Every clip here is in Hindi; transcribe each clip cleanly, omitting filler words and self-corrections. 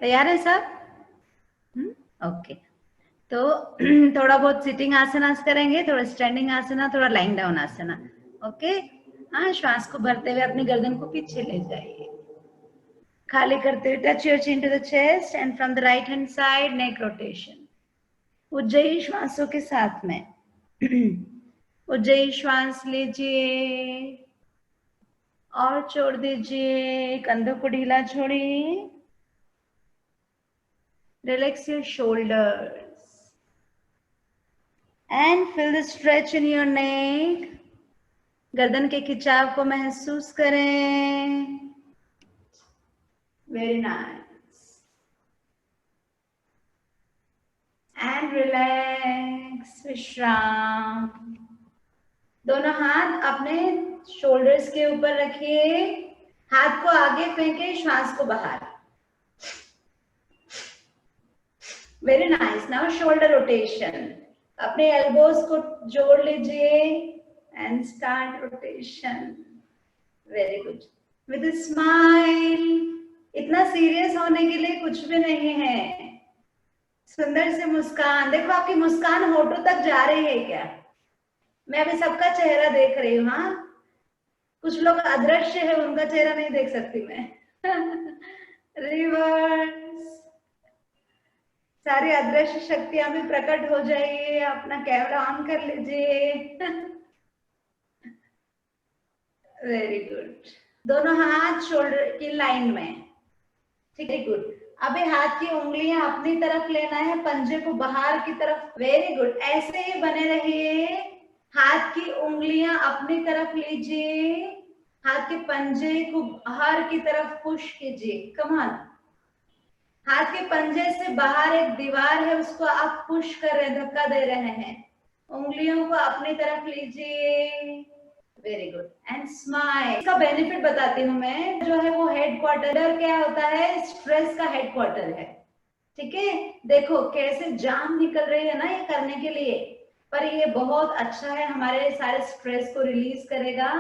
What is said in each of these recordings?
तैयार है सब? ओके। तो थोड़ा बहुत सिटिंग आसनास करेंगे, थोड़ा स्टैंडिंग आसना, थोड़ा लाइंग डाउन आसना। ओके। हाँ, श्वास को भरते हुए अपनी गर्दन को पीछे ले जाइए, खाली करते हुए touch your chin to the chest and from the right hand side neck rotation. उज्जयी श्वासों के साथ में उज्जयी श्वास लीजिए और छोड़ दीजिए, कंधों को ढीला छोड़िए। Relax your shoulders and feel the stretch in your neck. गर्दन के खिंचाव को महसूस करें। Very nice. एंड रिलैक्स, विश्राम। दोनों हाथ अपने शोल्डर्स के ऊपर रखिए, हाथ को आगे फेंके, श्वास को बाहर। Very nice. Now shoulder rotation. अपने एल्बोज को जोड़ लीजिए and start rotation. Very good. With a smile. इतना सीरियस होने के लिए कुछ भी नहीं है। सुंदर से मुस्कान। देखो आपकी मुस्कान होठों तक जा रही है क्या? मैं अभी सबका चेहरा देख रही हूँ। हाँ, कुछ लोग अदृश्य है, उनका चेहरा नहीं देख सकती मैं। रिवर्स। सारी अदृश्य शक्तियां भी प्रकट हो जाइए। अपना कैमरा ऑन कर लीजिए। Very good. दोनों हाथ शोल्डर की लाइन में। ठीक है, गुड। अभी हाथ की उंगलियां अपनी तरफ लेना है, पंजे को बाहर की तरफ। Very good. ऐसे ही बने रहिए। हाथ की उंगलियां अपनी तरफ लीजिए, हाथ के पंजे को बाहर की तरफ पुश कीजिए। Come on. हाथ के पंजे से बाहर एक दीवार है, उसको आप पुश कर रहे हैं, धक्का दे रहे हैं। उंगलियों को अपनी तरफ लीजिए। Very good and smile. इसका बेनिफिट बताती हूँ मैं। जो है वो हेडक्वार्टर क्या होता है? स्ट्रेस का हेडक्वार्टर है। ठीक है, देखो कैसे जान निकल रही है ना ये करने के लिए, पर ये बहुत अच्छा है, हमारे सारे स्ट्रेस को रिलीज करेगा।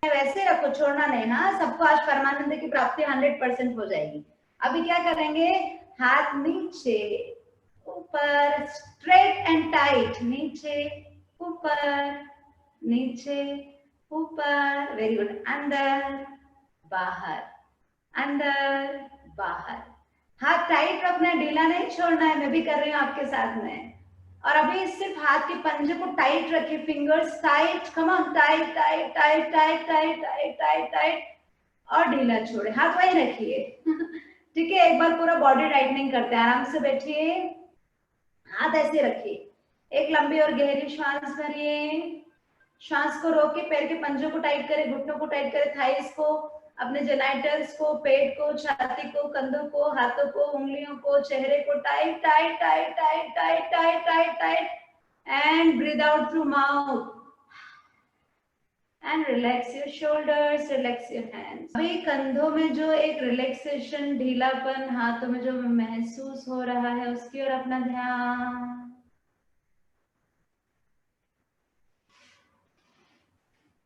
वैसे रखो, छोड़ना नहीं। हाँ, सबको आज परमानंद की प्राप्ति 100% हो जाएगी। अभी क्या करेंगे? हाथ नीचे ऊपर, स्ट्रेट एंड टाइट। नीचे ऊपर, नीचे ऊपर। Very good. अंदर बाहर, अंदर बाहर। हाथ टाइट रखना है, ढीला नहीं छोड़ना है। मैं भी कर रही हूँ आपके साथ में। और अभी सिर्फ हाथ के पंजे को टाइट रखिए, fingers tight. Come on, tight tight tight tight tight tight tight tight, और ढीला छोड़े, हाथ वही रखिए। ठीक है, एक बार पूरा बॉडी टाइटनिंग करते हैं। आराम से बैठिए, हाथ ऐसे रखिए, एक लंबी और गहरी श्वास भरिए। श्वास को रोक के पैर के पंजों को टाइट करें, घुटनों को टाइट करें, थाइस को, अपने जेनाइटल्स को, पेट को, छाती को, कंधों को, हाथों को, उंगलियों को, चेहरे को tight tight tight tight tight tight tight tight and breathe out through mouth and relax your shoulders, relax your hands. अभी कंधों में जो एक रिलैक्सेशन, ढीलापन, हाथों में जो महसूस हो रहा है, उसकी ओर अपना ध्यान।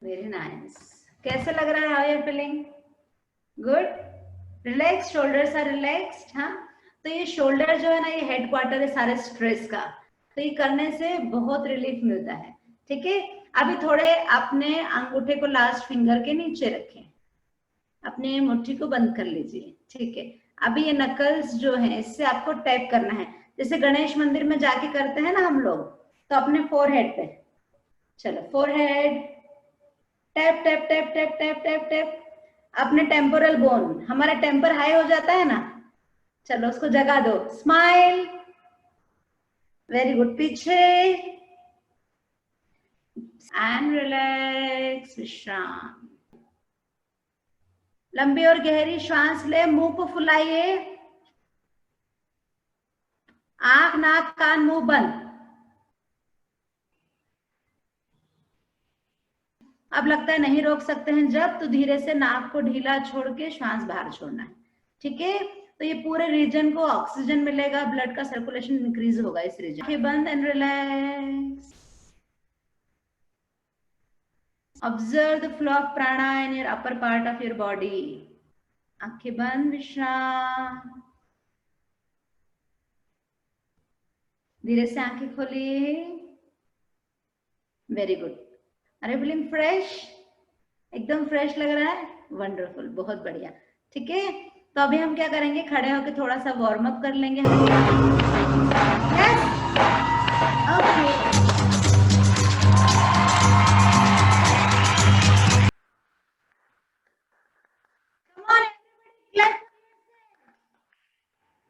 Very nice. कैसे लग रहा है? How are feeling? Good. Relax, shoulders are relaxed. हाँ, तो ये शोल्डर जो है ना, ये हेडक्वार्टर है सारे स्ट्रेस का, तो ये करने से बहुत रिलीफ मिलता है। ठीक है, अभी थोड़े अपने अंगूठे को लास्ट फिंगर के नीचे रखें, अपने मुट्ठी को बंद कर लीजिए। ठीक है, अभी ये नकल्स जो है, इससे आपको टैप करना है, जैसे गणेश मंदिर में जाके करते हैं ना हम लोग, तो अपने फोरहेड पे। चलो, forehead, tap tap tap tap tap tap tap. अपने टेम्पोरल बोन, हमारा टेम्पर हाई हो जाता है ना, चलो उसको जगा दो। स्माइल। Very good. पीछे एंड रिलैक्स, विश्राम। लंबी और गहरी श्वास ले, मुंह को फुलाइए, आंख, नाक, कान, मुंह बंद। अब लगता है नहीं रोक सकते हैं जब, तो धीरे से नाक को ढीला छोड़ के श्वास बाहर छोड़ना है। ठीक है, तो ये पूरे रीजन को ऑक्सीजन मिलेगा, ब्लड का सर्कुलेशन इंक्रीज होगा इस रीजन। आंखें बंद and relax. Observe the flow of prana in your upper part of your body. आंखें बंद, विश्राम। धीरे से आंखें खोलिए। Very good. Are you feeling fresh? एकदम फ्रेश लग रहा है? वंडरफुल, बहुत बढ़िया। ठीक है, तो अभी हम क्या करेंगे, खड़े होकर थोड़ा सा वार्म अप कर लेंगे। Yes, okay.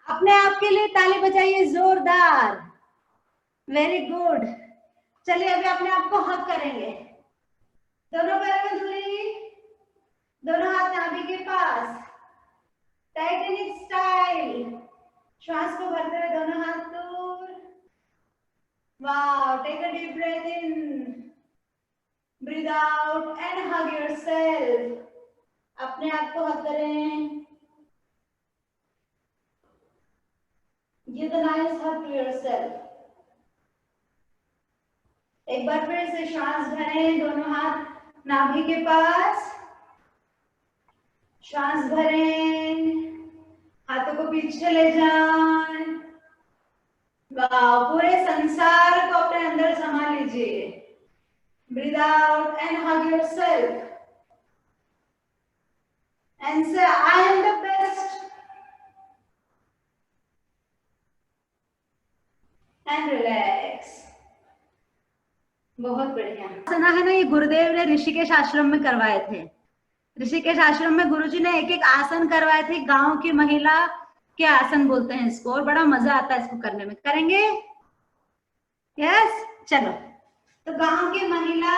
अपने आप के लिए ताली बजाइए जोरदार। Very good. चलिए अभी अपने आप को हक करेंगे। दोनों पैरों में दूरी, दोनों हाथ नाभि के पास, टाइटनिक स्टाइल। श्वास को भरते हुए दोनों हाथ दूर। Wow, take a deep breath in, breathe out and hug yourself. अपने आप को हक करें। Give a nice hug to yourself. एक बार फिर से श्वास भरें, दोनों हाथ नाभि के पास, श्वास भरें, हाथों को पीछे ले जाएं। वाह, पूरे संसार को अपने अंदर समा लीजिए। Breathe out and hug yourself and say I am the best and relax. बहुत बढ़िया। आसन है ना, ये गुरुदेव ने ऋषिकेश आश्रम में करवाए थे। ऋषिकेश आश्रम में गुरुजी ने एक एक आसन करवाए थे। गांव की महिला के आसन बोलते हैं इसको, और बड़ा मजा आता है इसको करने में। करेंगे? यस, चलो। तो गांव की महिला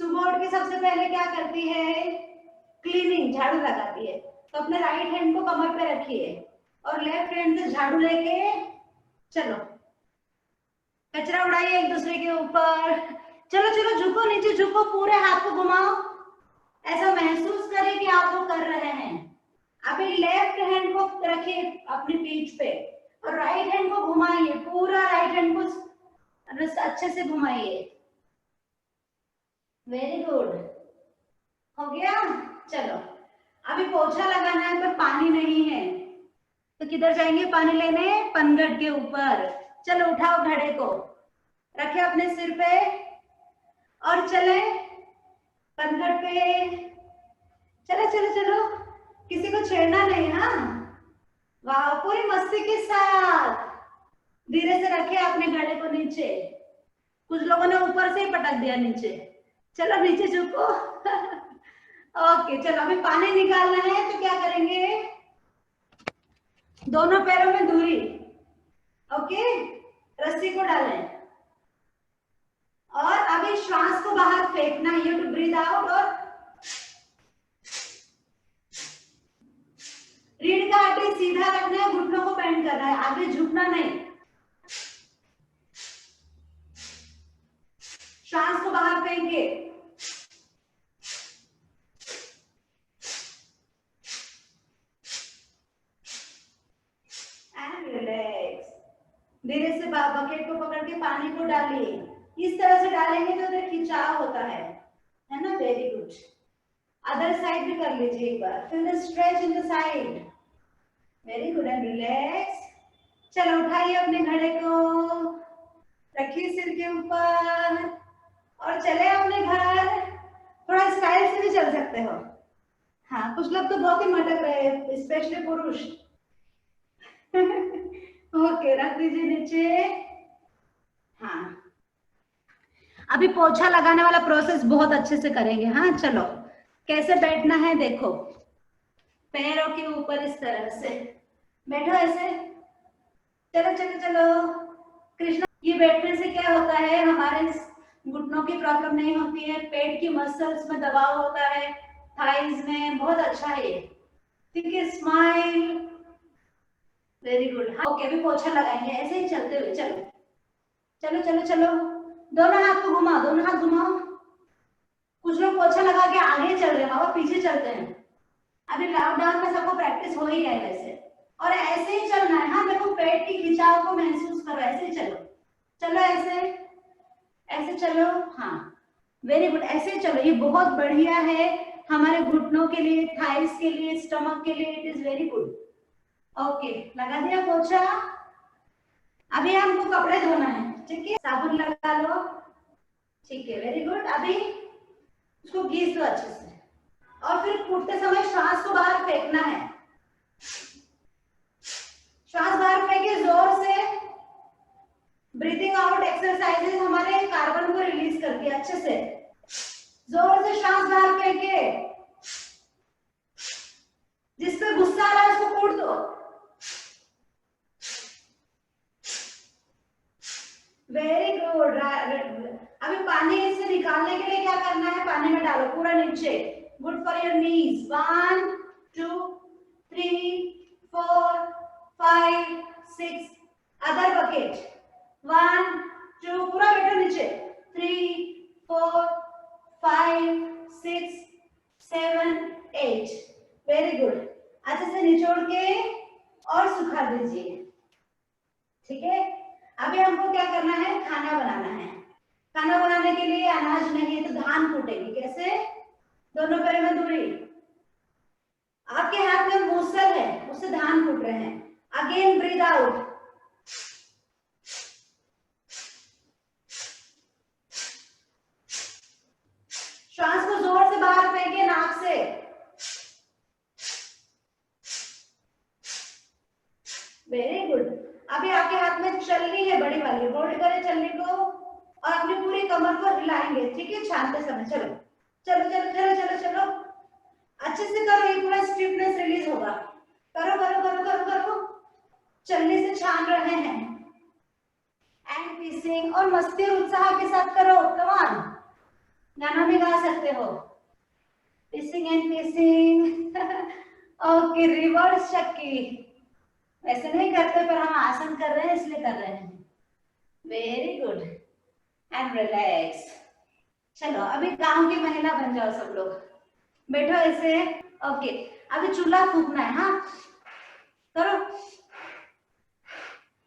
सुबह उठ के सबसे पहले क्या करती है? क्लीनिंग, झाड़ू लगाती है। तो अपने राइट हैंड को कमर पे रखिए और लेफ्ट हैंड से झाड़ू लेके चलो, कचरा उड़ाइए एक दूसरे के ऊपर। चलो चलो, झुको, नीचे झुको, पूरे हाथ को घुमाओ। ऐसा महसूस करें कि आप वो कर रहे हैं। अभी लेफ्ट हैंड को रखिए अपनी पीठ पे और राइट हैंड को घुमाइए, पूरा राइट हैंड को अच्छे से घुमाइए। वेरी गुड, हो गया। चलो अभी पोछा लगाना है, पर पानी नहीं है, तो किधर जाएंगे पानी लेने? पनघट के ऊपर। चलो उठाओ घड़े को, रखे अपने सिर पे और चले पनघट पे। चलो चलो चलो, किसी को छेड़ना नहीं। हाँ, वाह, पूरी मस्ती के साथ धीरे से रखे अपने घड़े को नीचे। कुछ लोगों ने ऊपर से ही पटक दिया नीचे। चलो नीचे झुको। ओके, चलो अभी पानी निकालना है, तो क्या करेंगे? दोनों पैरों में दूरी। ओके, रस्सी को डालें और अभी श्वास को बाहर फेंकना है। यू टू ब्रीथ आउट और रीढ़ का हड्डी सीधा रखना है, घुटनों को बेंड करना है, आगे झुकना नहीं। श्वास को बाहर फेंके, एंड रिलैक्स। धीरे से बकेट को पकड़ के पानी को डालिए। इस तरह से डालेंगे तो उधर खिंचाव होता है ना? Very good. अदर साइड भी कर लीजिए एक बार। Feel the stretch in the side. Very good and relax. चलो उठाइए अपने घड़े को, रखिए सिर के ऊपर और चले अपने घर। थोड़ा स्टाइल से भी चल सकते हो। हाँ, कुछ लोग तो बहुत ही मटक रहे हैं, स्पेशली पुरुष। ओके, रख दीजिए नीचे। हाँ, अभी पोछा लगाने वाला प्रोसेस बहुत अच्छे से करेंगे। हाँ, चलो कैसे बैठना है देखो, पैरों के ऊपर इस तरह से बैठो ऐसे। चलो चलो चलो कृष्णा। ये बैठने से क्या होता है, हमारे घुटनों की प्रॉब्लम नहीं होती है, पेट की मसल्स में दबाव होता है, थाइज में, बहुत अच्छा है ये। ठीक है, स्माइल। Very good. हाँ, ओके, अभी पोछा लगाएंगे ऐसे ही चलते हुए। चलो चलो चलो चलो, दोनों हाथ को घुमाओ, दोनों हाथ घुमाओ। कुछ लोग पोछा लगा के आगे चल रहे हैं, बाबा पीछे चलते हैं। अभी लॉकडाउन में सबको प्रैक्टिस हो ही है वैसे, और ऐसे ही चलना है। हाँ, देखो पेट की खिंचाव को महसूस करो, ऐसे ही चलो। चलो ऐसे, ऐसे चलो। हाँ, वेरी गुड, ऐसे ही चलो। ये बहुत बढ़िया है हमारे घुटनों के लिए, थाइस के लिए, स्टमक के लिए। It is very good. Okay, लगा दिया पोछा। अभी हमको कपड़े धोना है, ठीक है, साबुन लगा लो, ठीक है, वेरी गुड। अभी उसको घिस दो अच्छे से, और फिर कूदते समय श्वास को बाहर फेंकना है, श्वास बाहर फेंके जोर से। ब्रीथिंग आउट एक्सरसाइजेस हमारे कार्बन को रिलीज करती है, अच्छे से जोर से श्वास बाहर फेंके। जिस पे गुस्सा आ रहा है उसको कूट दो, वेरी गुड। अभी पानी इससे निकालने के लिए क्या करना है, पानी में डालो पूरा नीचे, good for your knees. 1 2 3 4 5 6, other bucket, 1 2, पूरा बैठो नीचे, 3 4 5 6 7 8, वेरी गुड। अच्छे से निचोड़ के और सुखा दीजिए, ठीक है। अभी हमको क्या करना है, खाना बनाना है। खाना बनाने के लिए अनाज नहीं है तो धान कूटेंगे, कैसे, दोनों पैर में दूरी, आपके हाथ में मूसल है, उससे धान कूट रहे हैं। अगेन ब्रीथ आउट, श्वास को जोर से बाहर फेंके नाक से, वेरी गुड। अभी आपके हाथ में चलनी है बड़ी वाली, होल्ड करें चलनी को और अपनी पूरी कमर को हिलाएंगे, ठीक है, छानते समय। चलो चलो चलो चलो चलो चलो, अच्छे से करो, ये पूरा स्टिफनेस रिलीज होगा। करो करो करो करो करो, चलने से छान रहे हैं। एंड पीसिंग, और मस्ती और उत्साह के साथ करो, कम ऑन, गाना भी गा सकते हो। पीसिंग एंड पीसिंग ओके, रिवर्स चक्की, वैसे नहीं करते पर हम आसन कर रहे हैं इसलिए कर रहे हैं, वेरी गुड। And relax. चलो अभी गांव की महिला बन जाओ सब लोग, बैठो ऐसे, ओके। अभी चूल्हा फूकना है, हाँ करो,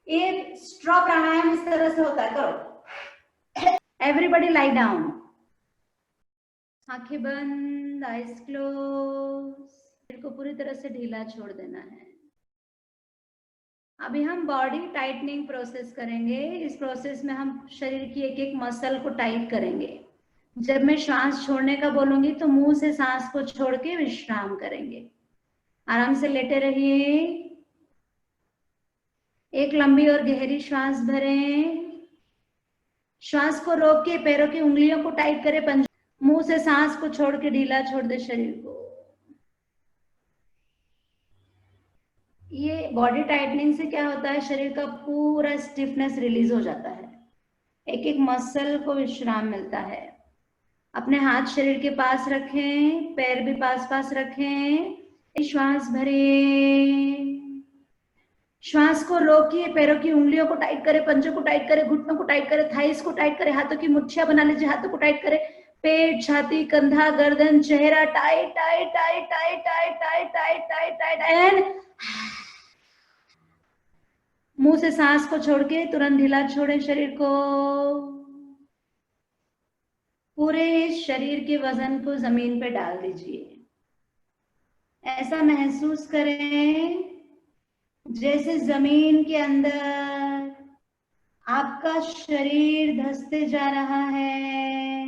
ये स्ट्रॉ प्राणायाम इस तरह से होता है, करो। एवरीबॉडी लाई डाउन, आंखें बंद, आइज क्लोज, पेट को पूरी तरह से ढीला छोड़ देना है। अभी हम बॉडी टाइटनिंग प्रोसेस करेंगे। इस प्रोसेस में हम शरीर की एक एक मसल को टाइट करेंगे। जब मैं श्वास छोड़ने का बोलूंगी तो मुंह से सांस को छोड़ के विश्राम करेंगे। आराम से लेटे रहिए, एक लंबी और गहरी श्वास भरें, श्वास को रोक के पैरों की उंगलियों को टाइट करें, मुंह से सांस को छोड़ के ढीला छोड़ दे शरीर को। ये बॉडी टाइटनिंग से क्या होता है, शरीर का पूरा स्टिफनेस रिलीज हो जाता है, एक एक मसल को विश्राम मिलता है। अपने हाथ शरीर के पास रखें, पैर भी पास पास रखें, श्वास भरें, श्वास को रोकिए, पैरों की उंगलियों को टाइट करें, पंजों को टाइट करें, घुटनों को टाइट करें, थाइस को टाइट करें, हाथों की मुट्ठियां बना लीजिए, हाथों को टाइट करें, पेट, छाती, कंधा, गर्दन, चेहरा tight tight tight tight tight tight tight tight tight, and मुंह से सांस को छोड़ के तुरंत ढीला छोड़ें शरीर को। पूरे शरीर के वजन को जमीन पे डाल दीजिए। ऐसा महसूस करें जैसे जमीन के अंदर आपका शरीर धंसते जा रहा है।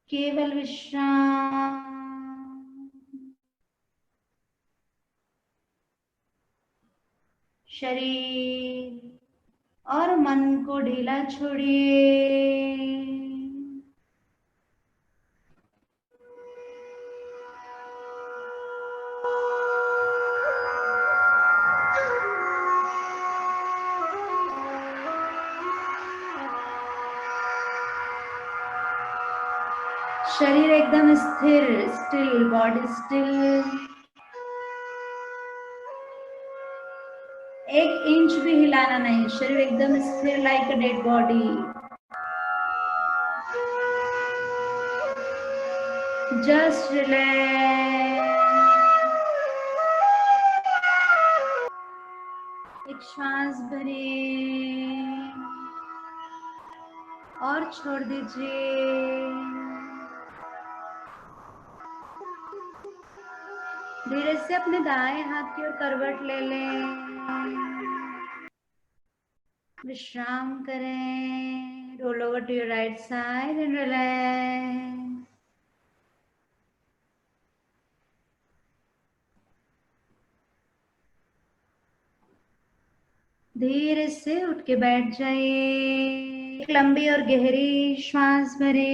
केवल विश्राम, शरीर और मन को ढीला छोड़िए। शरीर एकदम स्थिर, स्टिल, बॉडी स्टिल, 1 इंच भी हिलाना नहीं, शरीर एकदम स्थिर, like a dead body. Just relax. एक श्वास भरिए और छोड़ दीजिए। धीरे से अपने दाएं हाथ की ओर करवट ले लें। विश्राम करें, roll over to your right side and relax. धीरे से उठ के बैठ जाइए, एक लंबी और गहरी श्वास भरे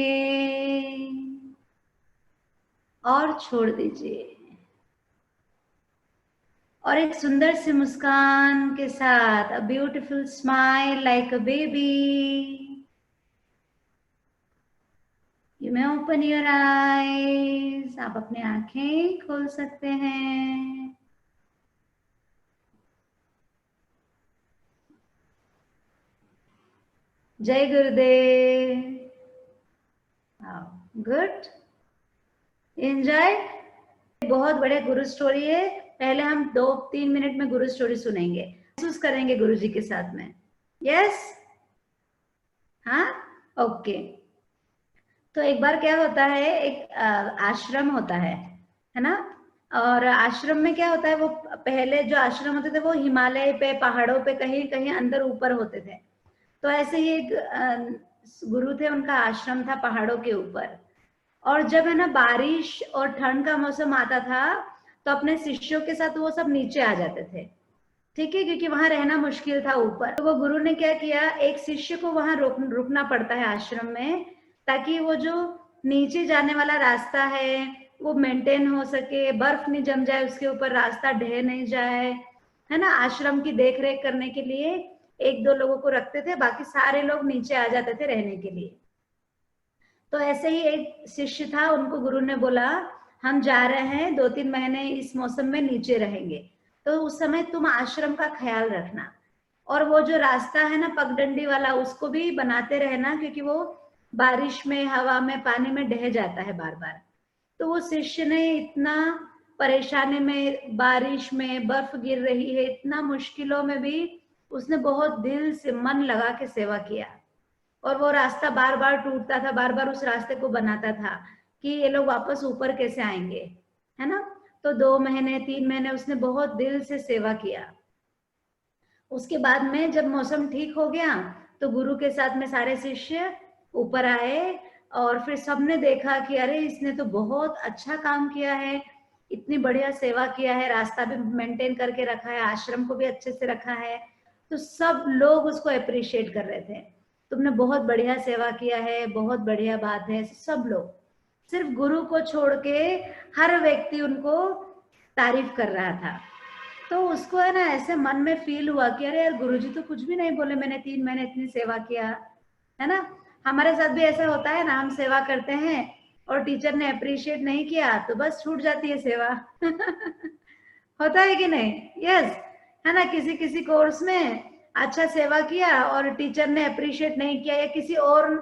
और छोड़ दीजिए, और एक सुंदर सी मुस्कान के साथ, a beautiful smile like a baby, you may open your eyes. आप अपने आंखें खोल सकते हैं। जय गुरुदेव। Good, enjoy. बहुत बढ़िया गुरु स्टोरी है। पहले हम 2-3 मिनट में गुरु स्टोरी सुनेंगे, महसूस करेंगे गुरु जी के साथ में। यस, हाँ, ओके। तो एक बार क्या होता है, एक आश्रम होता है ना। और आश्रम में क्या होता है, वो पहले जो आश्रम होते थे वो हिमालय पे, पहाड़ों पे, कहीं कहीं अंदर ऊपर होते थे। तो ऐसे ही एक गुरु थे, उनका आश्रम था पहाड़ों के ऊपर। और जब है ना बारिश और ठंड का मौसम आता था, तो अपने शिष्यों के साथ वो सब नीचे आ जाते थे, ठीक है, क्योंकि वहां रहना मुश्किल था ऊपर। तो वो गुरु ने क्या किया, एक शिष्य को वहां रुकना पड़ता है आश्रम में, ताकि वो जो नीचे जाने वाला रास्ता है वो मेंटेन हो सके, बर्फ नहीं जम जाए उसके ऊपर, रास्ता ढह नहीं जाए, है ना। आश्रम की देख रेख करने के लिए 1-2 लोगों को रखते थे, बाकी सारे लोग नीचे आ जाते थे रहने के लिए। तो ऐसे ही एक शिष्य था, उनको गुरु ने बोला, हम जा रहे हैं 2-3 महीने इस मौसम में नीचे रहेंगे, तो उस समय तुम आश्रम का ख्याल रखना, और वो जो रास्ता है ना पगडंडी वाला, उसको भी बनाते रहना, क्योंकि वो बारिश में, हवा में, पानी में ढह जाता है बार बार। तो वो शिष्य ने इतना परेशानी में, बारिश में, बर्फ गिर रही है, इतना मुश्किलों में भी उसने बहुत दिल से मन लगा के सेवा किया। और वो रास्ता बार बार टूटता था, बार बार उस रास्ते को बनाता था कि ये लोग वापस ऊपर कैसे आएंगे, है ना। तो 2 महीने, 3 महीने उसने बहुत दिल से सेवा किया। उसके बाद में जब मौसम ठीक हो गया, तो गुरु के साथ में सारे शिष्य ऊपर आए, और फिर सबने देखा कि अरे इसने तो बहुत अच्छा काम किया है, इतनी बढ़िया सेवा किया है, रास्ता भी मेंटेन करके रखा है, आश्रम को भी अच्छे से रखा है। तो सब लोग उसको अप्रिशिएट कर रहे थे, तुमने बहुत बढ़िया सेवा किया है, बहुत बढ़िया बात है। सब लोग, सिर्फ गुरु को छोड़ के हर व्यक्ति उनको तारीफ कर रहा था। तो उसको है ना ऐसे मन में फील हुआ कि अरे यार, गुरुजी तो कुछ भी नहीं बोले, मैंने 3 महीने इतनी सेवा किया, है ना। हमारे साथ भी ऐसा होता है ना, हम सेवा करते हैं और टीचर ने अप्रिशिएट नहीं किया तो बस छूट जाती है सेवा। होता है कि नहीं? यस, है ना। किसी किसी कोर्स में अच्छा सेवा किया और टीचर ने अप्रिशिएट नहीं किया, या किसी और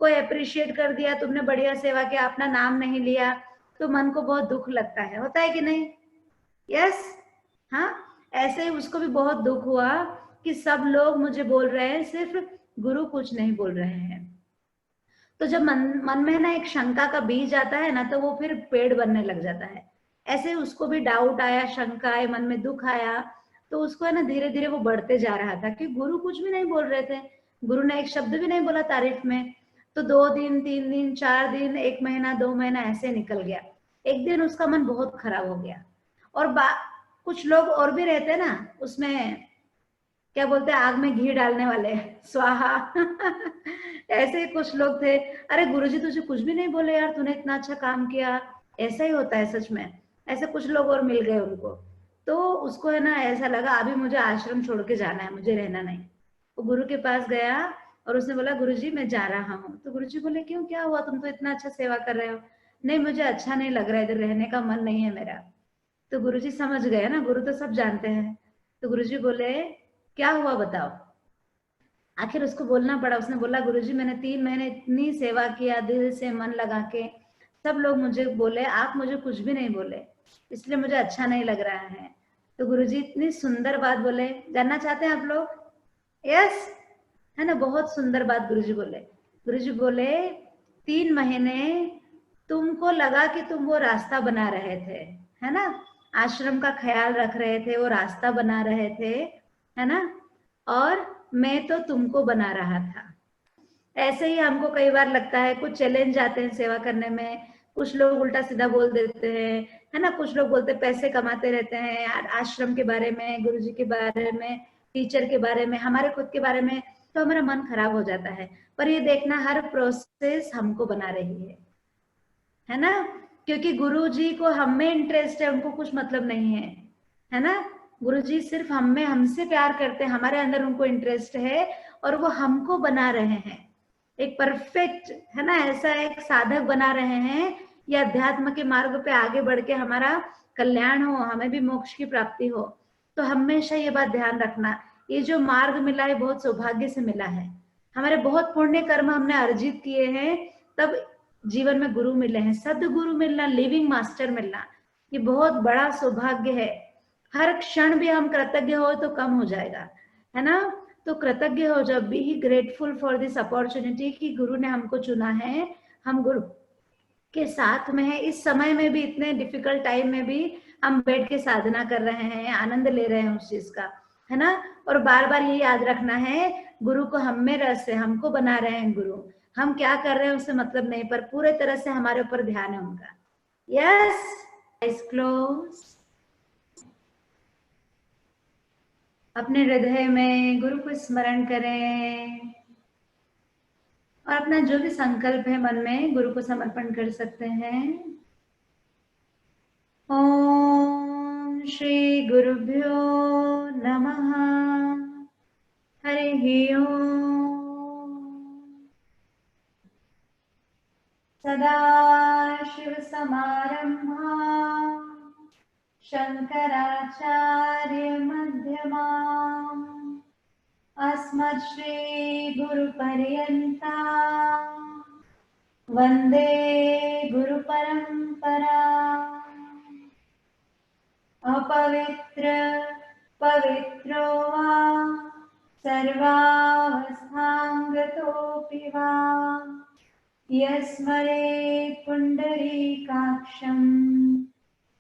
को अप्रिशिएट कर दिया, तुमने बढ़िया सेवा किया, अपना नाम नहीं लिया, तो मन को बहुत दुख लगता है, होता है कि नहीं? यस, हाँ। ऐसे ही उसको भी बहुत दुख हुआ कि सब लोग मुझे बोल रहे हैं, सिर्फ गुरु कुछ नहीं बोल रहे हैं। तो जब मन में ना एक शंका का बीज आता है ना, तो वो फिर पेड़ बनने लग जाता है। ऐसे उसको भी डाउट आया, शंका आई, मन में दुख आया, तो उसको है ना धीरे धीरे वो बढ़ते जा रहा था कि गुरु कुछ भी नहीं बोल रहे थे, गुरु ने एक शब्द भी नहीं बोला तारीफ में। तो 2 दिन, 3 दिन, 4 दिन, 1 महीना, 2 महीना ऐसे निकल गया। एक दिन उसका मन बहुत खराब हो गया। और कुछ लोग और भी रहते हैं ना उसमें, क्या बोलते हैं, आग में घी डालने वाले, स्वाहा। ऐसे ही कुछ लोग थे, अरे गुरुजी तुझे कुछ भी नहीं बोले यार, तूने इतना अच्छा काम किया। ऐसा ही होता है सच में। ऐसे कुछ लोग और मिल गए उनको, तो उसको है ना ऐसा लगा अभी मुझे आश्रम छोड़ के जाना है, मुझे रहना नहीं। वो गुरु के पास गया और उसने बोला, गुरुजी मैं जा रहा हूँ। तो गुरुजी बोले, क्यों, क्या हुआ, तुम तो इतना अच्छा सेवा कर रहे हो। नहीं, मुझे अच्छा नहीं लग रहा है, इधर रहने का मन नहीं है मेरा। तो गुरुजी समझ गए ना, गुरु तो सब जानते हैं। तो गुरुजी बोले, क्या हुआ बताओ। आखिर उसको बोलना पड़ा। उसने बोला, गुरुजी मैंने 3 महीने इतनी सेवा किया, दिल से मन लगा के, सब लोग मुझे बोले, आप मुझे कुछ भी नहीं बोले, इसलिए मुझे अच्छा नहीं लग रहा है। तो गुरुजी इतनी सुंदर बात बोले, जानना चाहते हैं आप लोग? यस, है ना, बहुत सुंदर बात गुरुजी बोले। गुरुजी बोले, 3 महीने तुमको लगा कि तुम वो रास्ता बना रहे थे, है ना, आश्रम का ख्याल रख रहे थे, वो रास्ता बना रहे थे, है ना, और मैं तो तुमको बना रहा था। ऐसे ही हमको कई बार लगता है, कुछ चैलेंज आते हैं सेवा करने में, कुछ लोग उल्टा सीधा बोल देते हैं, है ना, कुछ लोग बोलते पैसे कमाते रहते हैं, आश्रम के बारे में, गुरुजी के बारे में, टीचर के बारे में, हमारे खुद के बारे में, तो हमारा मन खराब हो जाता है। पर ये देखना हर प्रोसेस हमको बना रही है ना, क्योंकि गुरुजी को हम में इंटरेस्ट है, उनको कुछ मतलब नहीं है ना। गुरुजी सिर्फ हम में, हमसे प्यार करते हैं, हमारे अंदर उनको इंटरेस्ट है और वो हमको बना रहे हैं एक परफेक्ट, है ना, ऐसा एक साधक बना रहे हैं, या अध्यात्म के मार्ग पे आगे बढ़ के हमारा कल्याण हो, हमें भी मोक्ष की प्राप्ति हो। तो हमेशा ये बात ध्यान रखना, ये जो मार्ग मिला है बहुत सौभाग्य से मिला है, हमारे बहुत पुण्य कर्म हमने अर्जित किए हैं, तब जीवन में गुरु मिले हैं। सदगुरु मिलना, लिविंग मास्टर मिलना, ये बहुत बड़ा सौभाग्य है। हर क्षण भी हम कृतज्ञ हो तो कम हो जाएगा, है ना। तो कृतज्ञ हो जाओ, be grateful for this opportunity कि गुरु ने हमको चुना है, हम गुरु के साथ में है। इस समय में भी, इतने डिफिकल्ट टाइम में भी हम बैठ के साधना कर रहे हैं, आनंद ले रहे हैं उस चीज का, है ना। और बार बार ये याद रखना है, गुरु को हम में रस है, हमको बना रहे हैं गुरु, हम क्या कर रहे हैं उससे मतलब नहीं, पर पूरे तरह से हमारे ऊपर ध्यान है उनका। Yes, eyes close. अपने हृदय में गुरु को स्मरण करें और अपना जो भी संकल्प है मन में गुरु को समर्पण कर सकते हैं। ओम श्री गुरुभ्यो नमः। हरि ओम। सदाशिव समारंभा शंकराचार्य मध्यमाम् अस्मद्श्री गुरुपर्यन्ता वंदे गुरुपरंपरा। अपवित्र पवित्रो वा सर्वावस्थांगतोऽपि वा यस्मरेत् पुण्डरीकाक्षं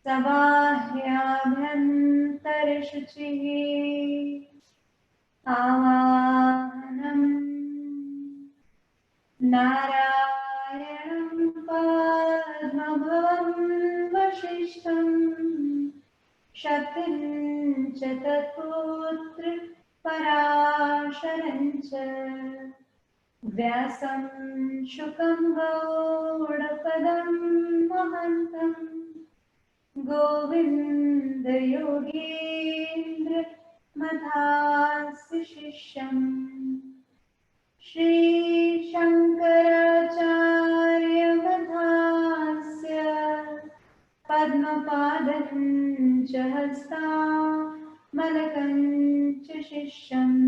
सबाह्याभ्यन्तरशुचिः। आवाहनं नारायणं पद्मभवं वसिष्ठं शक्तिं च तत्पुत्र पराशरं च व्यासं शुकं गौडपदं महन्तं गोविन्दयोगीन्द्र मधास्य शिष्यम् श्रीशङ्कराचार्यमधास्य पद्मपादं च हस्तामलकं च शिष्यम्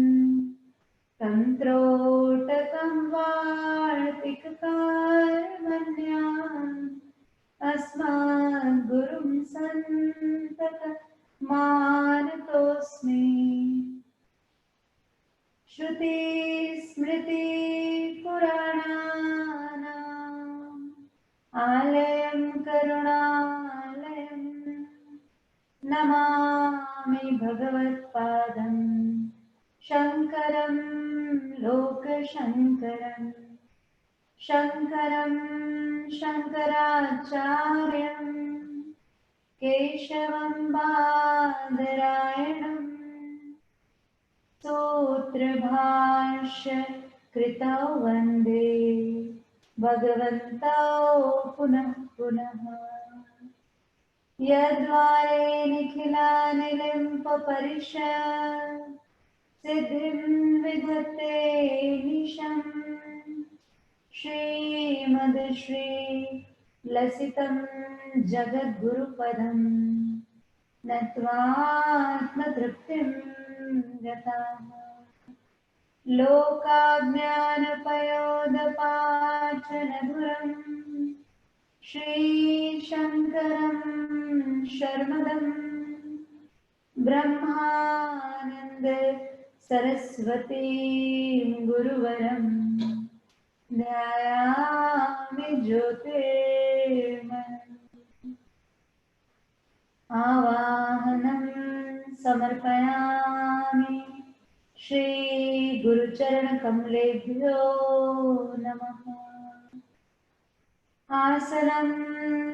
तन्त्रोटकं वार्तिककारमन्यान् अस्मद्गुरुं सन्ततमानतोऽस्मि। श्रुतिस्मृतिपुराणानाम् आलयं करुणालयं नमामि भगवत्पादं शङ्करं लोकशङ्करं। शङ्करं शङ्कराचार्यं केशवं बादरायणं सूत्रभाष्य कृतौ वन्दे भगवन्तौ पुनः पुनः। यद्वारे निखिलानि लिम्पपरिषत् सिद्धिं विधत्ते निशम् श्रीमद्श्री लसितं जगद्गुरुपदं नत्वात्मतृप्तिं गताः। लोकाज्ञानपयोदपाचनधुरं श्रीशङ्करं शर्मदं ब्रह्मानन्द सरस्वतीं गुरुवरं ध्यायामि ज्योतिर्मयम्। आवाहनं समर्पयामि श्री गुरुचरण कमलेभ्यो नमः। आसनं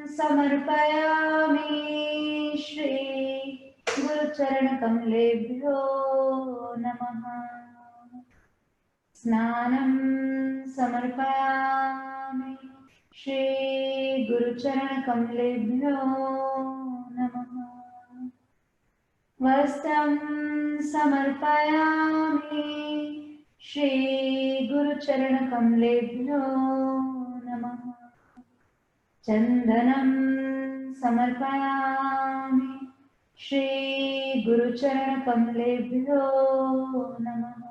समर्पयामि श्री गुरुचरण कमलेभ्यो नमः। स्नानं समर्पयामि श्री गुरुचरण कमलेभ्यो नमः। वस्त्रं समर्पयामि श्री गुरुचरण कमलेभ्यो नमः। चन्दनं समर्पयामि श्री गुरुचरण कमलेभ्यो नमः।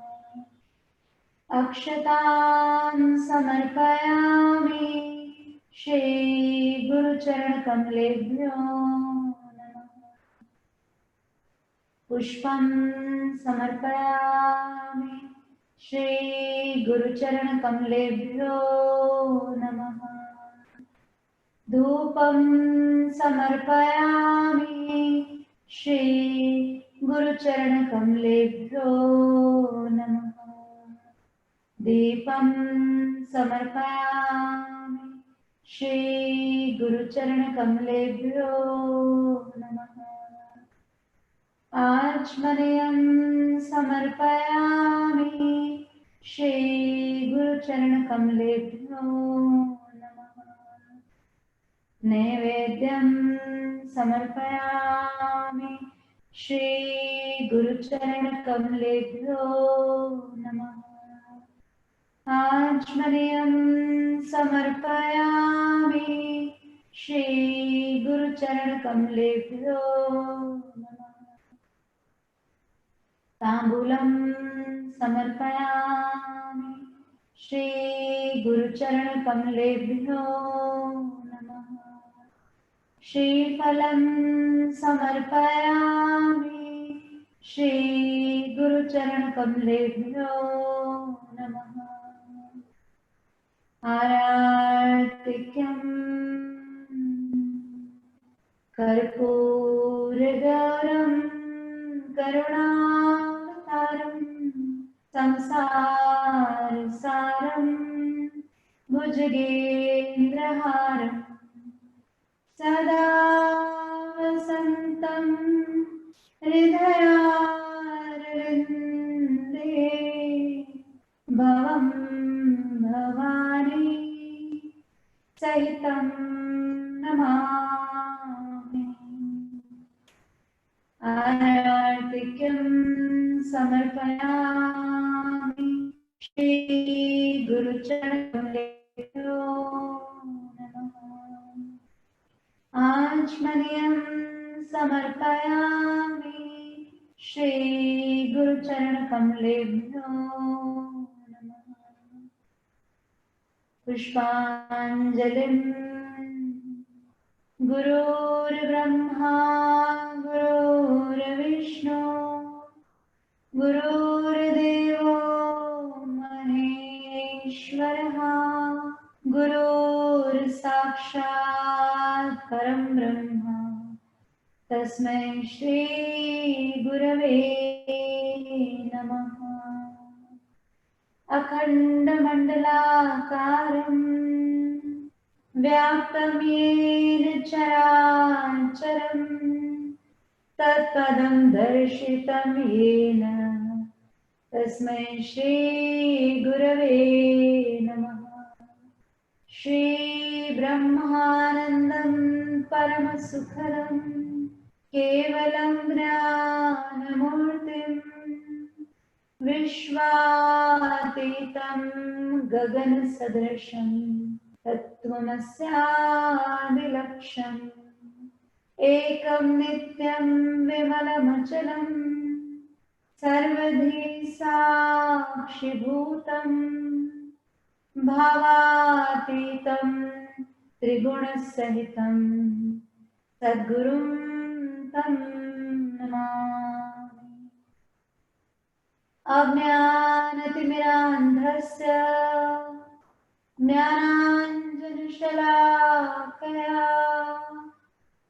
अक्षतां समर्पयामि श्री गुरुचरण कमलेभ्यो नमः। पुष्पं समर्पयामि श्री गुरुचरण कमलेभ्यो नमः। धूपं समर्पयामि श्री गुरुचरण कमलेभ्यो नमः। दीपं समर्पयामि श्री गुरुचरण कमलेभ्यो नमः। आचमनीयं समर्पयामि श्री गुरुचरण कमलेभ्यो नमः। नैवेद्यं समर्पयामि श्री गुरुचरण कमलेभ्यो नमः। आचमनीयं समर्पयामि श्री गुरुचरण कमलेभ्यो नमः। ताम्बूलं समर्पयामि श्री गुरुचरण कमलेभ्यो नमः। श्रीफलं समर्पयामि श्री गुरुचरण कमलेभ्यो नमः। आरार्तिक्यं कर्पूरगौरं करुणावतारं संसारसारं भुजगेन्द्रहारं सदा वसन्तं हृदयारविन्दे भवं भवानी सहितं नमामि। आरार्तिक्यं समर्पयामि श्री गुरुचरणकमलेभ्यो नमः। आचमनीयं समर्पयामि श्री गुरुचरणकमलेभ्यो नमः। पुष्पाञ्जलिं गुरुर्ब्रह्मा गुरुर्विष्णु गुरुर्देवो महेश्वरः गुरुर्साक्षात् परं ब्रह्म तस्मै श्री गुरवे नमः। अखण्डमण्डलाकारं व्याप्तं येन चराचरं तत्पदं दर्शितं येन तस्मै श्री गुरवे नमः। श्री ब्रह्मानन्दं परमसुखदं केवलं ज्ञानमूर्तिं विश्वातीतं गगनसदृशं तत्त्वमस्यादिलक्ष्यम् एकं नित्यं विमलमचलं सर्वधी साक्षिभूतं भावातीतं त्रिगुणसहितं सद्गुरुं तं नमामि। अज्ञानतिमिरान्धस्य ज्ञानाञ्जनशलाकया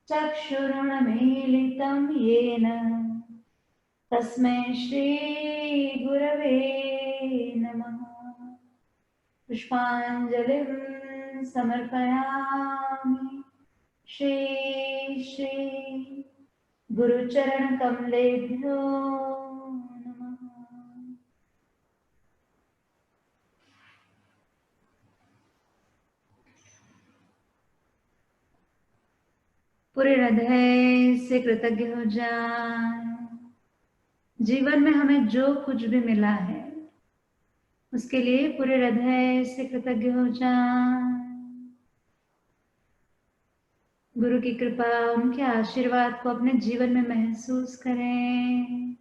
चक्षुरुन्मीलितं येन तस्मै श्री गुरवे नमः। पुष्पाञ्जलिं समर्पयामि श्री श्री गुरुचरण कमलेभ्यो नमः। पूरे हृदय से कृतज्ञ हो जाए। जीवन में हमें जो कुछ भी मिला है उसके लिए पूरे हृदय से कृतज्ञ हो जाए। गुरु की कृपा, उनके आशीर्वाद को अपने जीवन में महसूस करें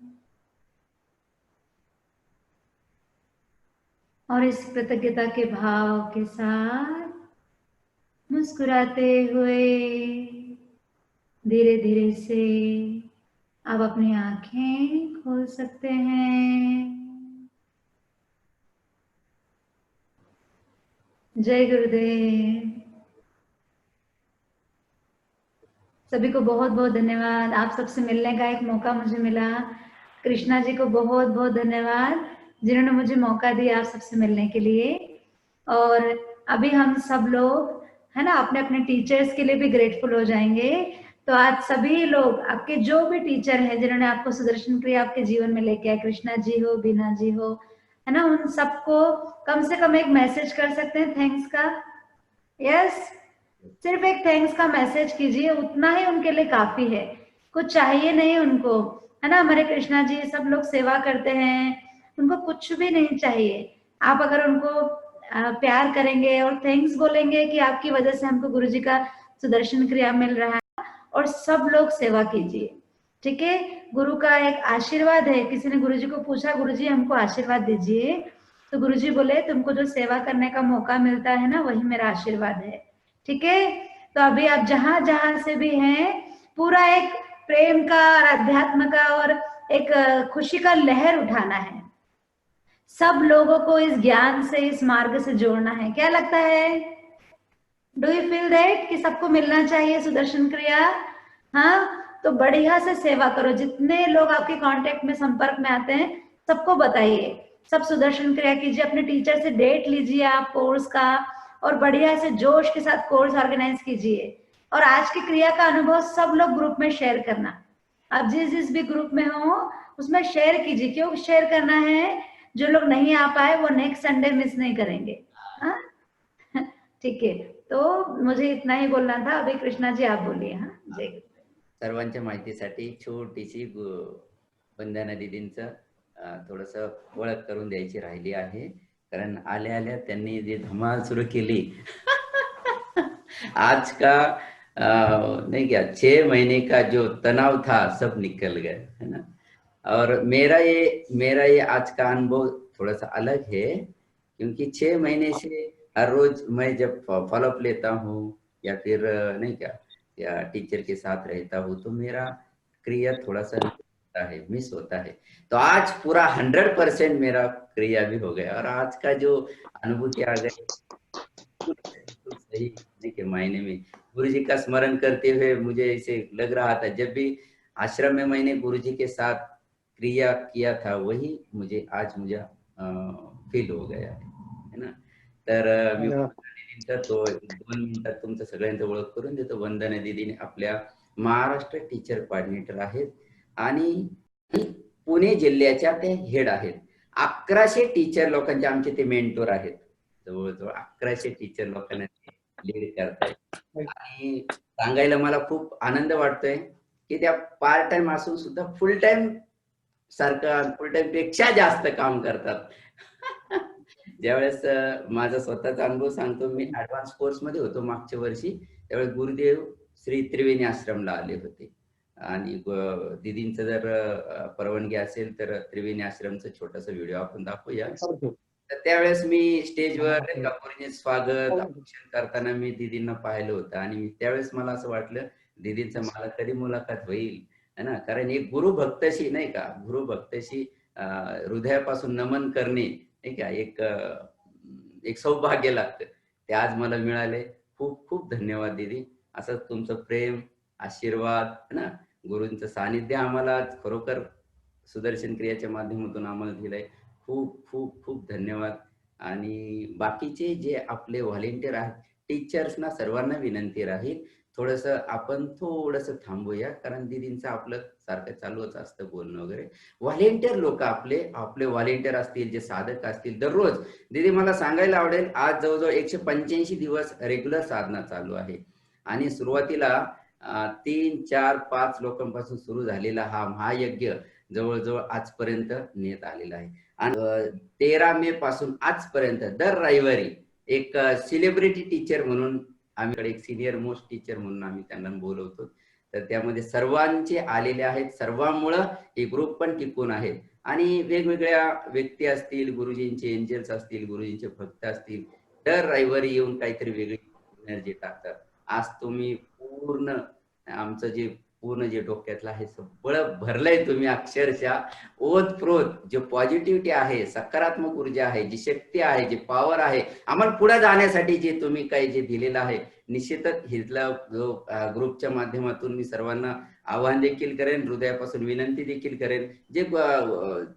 और इस कृतज्ञता के भाव के साथ मुस्कुराते हुए धीरे धीरे से आप अपनी आंखें खोल सकते हैं। जय गुरुदेव। सभी को बहुत बहुत धन्यवाद। आप सबसे मिलने का एक मौका मुझे मिला। कृष्णा जी को बहुत बहुत धन्यवाद जिन्होंने मुझे मौका दिया आप सबसे मिलने के लिए। और अभी हम सब लोग है ना अपने अपने टीचर्स के लिए भी ग्रेटफुल हो जाएंगे। तो आज सभी लोग आपके जो भी टीचर हैं जिन्होंने आपको सुदर्शन क्रिया आपके जीवन में लेके आए, कृष्णा जी हो, बीना जी हो, है ना, उन सबको कम से कम एक मैसेज कर सकते हैं थैंक्स का। यस, सिर्फ एक थैंक्स का मैसेज कीजिए, उतना ही उनके लिए काफी है। कुछ चाहिए नहीं उनको, है ना। हमारे कृष्णा जी सब लोग सेवा करते हैं, उनको कुछ भी नहीं चाहिए। आप अगर उनको प्यार करेंगे और थैंक्स बोलेंगे कि आपकी वजह से हमको गुरु जी का सुदर्शन क्रिया मिल रहा है, और सब लोग सेवा कीजिए, ठीक है। गुरु का एक आशीर्वाद है। किसी ने गुरु जी को पूछा, गुरु जी हमको आशीर्वाद दीजिए, तो गुरु जी बोले तुमको जो सेवा करने का मौका मिलता है ना, वही मेरा आशीर्वाद है, ठीक है। तो अभी आप जहां जहां से भी हैं, पूरा एक प्रेम का और अध्यात्म का और एक खुशी का लहर उठाना है। सब लोगों को इस ज्ञान से, इस मार्ग से जोड़ना है। क्या लगता है? डू यू फील दैट कि सबको मिलना चाहिए सुदर्शन क्रिया? हाँ, तो बढ़िया से सेवा करो। जितने लोग आपके कांटेक्ट में, संपर्क में आते हैं, सबको बताइए, सब सुदर्शन क्रिया कीजिए। अपने टीचर से डेट लीजिए आप कोर्स का, और बढ़िया से जोश के साथ कोर्स ऑर्गेनाइज कीजिए। और आज की क्रिया का अनुभव सब लोग ग्रुप में शेयर करना। आप जिस जिस भी ग्रुप में हो उसमें शेयर कीजिए। क्यों शेयर करना है? जो लोग नहीं आ पाए वो नेक्स्ट संडे मिस नहीं करेंगे। हाँ ठीक है, तो मुझे इतना ही बोलना था। अभी कृष्णा जी आप बोलिए। हाँ, जय। सर्वांच्या माहितीसाठी छोटीशी वंदना दीदींचं थोडंसं ओळख करून द्यायची राहिली आहे, कारण आल्या आल्या त्यांनी जी धमाल सुरू केली आज का नहीं क्या 6 महीने का जो तनाव था सब निकल गया, है ना। और मेरा ये आज का अनुभव थोड़ा सा अलग है, क्योंकि 6 महीने से हर रोज मैं जब फॉलोअप लेता हूँ या फिर नहीं क्या या टीचर के साथ रहता हूँ, तो मेरा क्रिया थोड़ा सा मिस होता है। तो आज पूरा 100% मेरा क्रिया भी हो गया, और आज का जो अनुभूति आ गई बिल्कुल सही के मायने में गुरु जी का स्मरण करते हुए मुझे ऐसे लग रहा था, जब भी आश्रम में मैंने गुरु जी के साथ क्रिया किया था वही मुझे आज फील हो गया है ना। तर मी वंदना तो 2 मिनिटात तुमचं सगळ्यांचं ओळख करून देतो। वंदना दीदीने आपल्या महाराष्ट्र टीचर कोऑर्डिनेटर आहेत आणि पुणे जिल्ह्याच्या ते हेड आहेत। 1100 टीचर लोकांचे आमचे ते मेंटोर आहेत। जवळजवळ 1100 टीचर लोकांना लीड करतायत, आणि सांगायला मला खूप आनंद वाटतोय की त्या पार्ट टाइम असून सुद्धा फुल टाइम सारखं, फुल टाइम पेक्षा जास्त काम करतात ज्यावेळेस माझा स्वतःचा अनुभव सांगतो, मी ऍडव्हान्स कोर्स मध्ये होतो मागच्या वर्षी, त्यावेळेस गुरुदेव श्री त्रिवेणी आश्रमला आले होते, आणि दीदींचं जर परवानगी असेल तर त्रिवेणी आश्रमचं छोटासा व्हिडिओ आपण दाखवूया। तर त्यावेळेस मी स्टेजवर गुरुजींचे स्वागत औक्षण करताना मी दीदींना पाहिलं होतं, आणि त्यावेळेस मला असं वाटलं दीदींचं मला कधी मुलाखत होईल, है ना। कारण एक गुरु भक्तशी नाही का, गुरु भक्तशी हृदयापासून नमन करणे नाही का, एक सौभाग्य लागतं, ते आज मला मिळाले। खूप खूप धन्यवाद दीदी। असं तुमचं प्रेम, आशीर्वाद, है ना, गुरूंचं सानिध्य आम्हाला खरोखर सुदर्शन क्रियाच्या माध्यमातून आम्हाला दिलंय. खूप खूप खूप धन्यवाद. आणि बाकीचे जे आपले व्हॉलेंटियर आहेत, टीचर्सना सर्वांना विनंती राहील, थोडंसं आपण थोडंसं थांबूया, कारण दीदींचं आपलं सारखं चालूच असतं बोलणं वगैरे. व्हॉलेंटियर लोक आपले आपले व्हॉलेंटियर असतील, जे साधक असतील, दररोज दीदी मला सांगायला आवडेल, आज जवळजवळ 185 दिवस रेग्युलर साधना चालू आहे. आणि सुरुवातीला 3, 4, 5 लोकांपासून सुरू झालेला हा महायज्ञ जवळजवळ आजपर्यंत नेत आलेला आहे. आणि 13 मे पासून आजपर्यंत दर रविवारी एक सेलिब्रिटी टीचर म्हणून आम्ही एक सिनियर मोस्ट टीचर म्हणून आम्ही त्यांना बोलवतो. तर त्यामध्ये सर्वांचे आलेले आहेत. सर्वांमुळं हे ग्रुप पण टिकून आहेत. आणि वेगवेगळ्या व्यक्ती असतील, गुरुजींचे एंजल्स असतील, गुरुजींचे भक्त असतील, दर रविवारी येऊन काहीतरी वेगळी एनर्जी टाकतात. आज तुम्ही पूर्ण आमचं जे पूर्ण जे डोक्यातलं आहे सगळं भरलंय तुम्ही अक्षरशः ओतप्रोत. जे पॉझिटिव्हिटी आहे, सकारात्मक ऊर्जा आहे, जी शक्ती आहे, जी पॉवर आहे, आम्हाला पुढे जाण्यासाठी जे तुम्ही काही जे दिलेलं आहे, निश्चितच हिला जो ग्रुपच्या माध्यमातून मी सर्वांना आवाहन देखील करेन, हृदयापासून विनंती देखील करेन, जे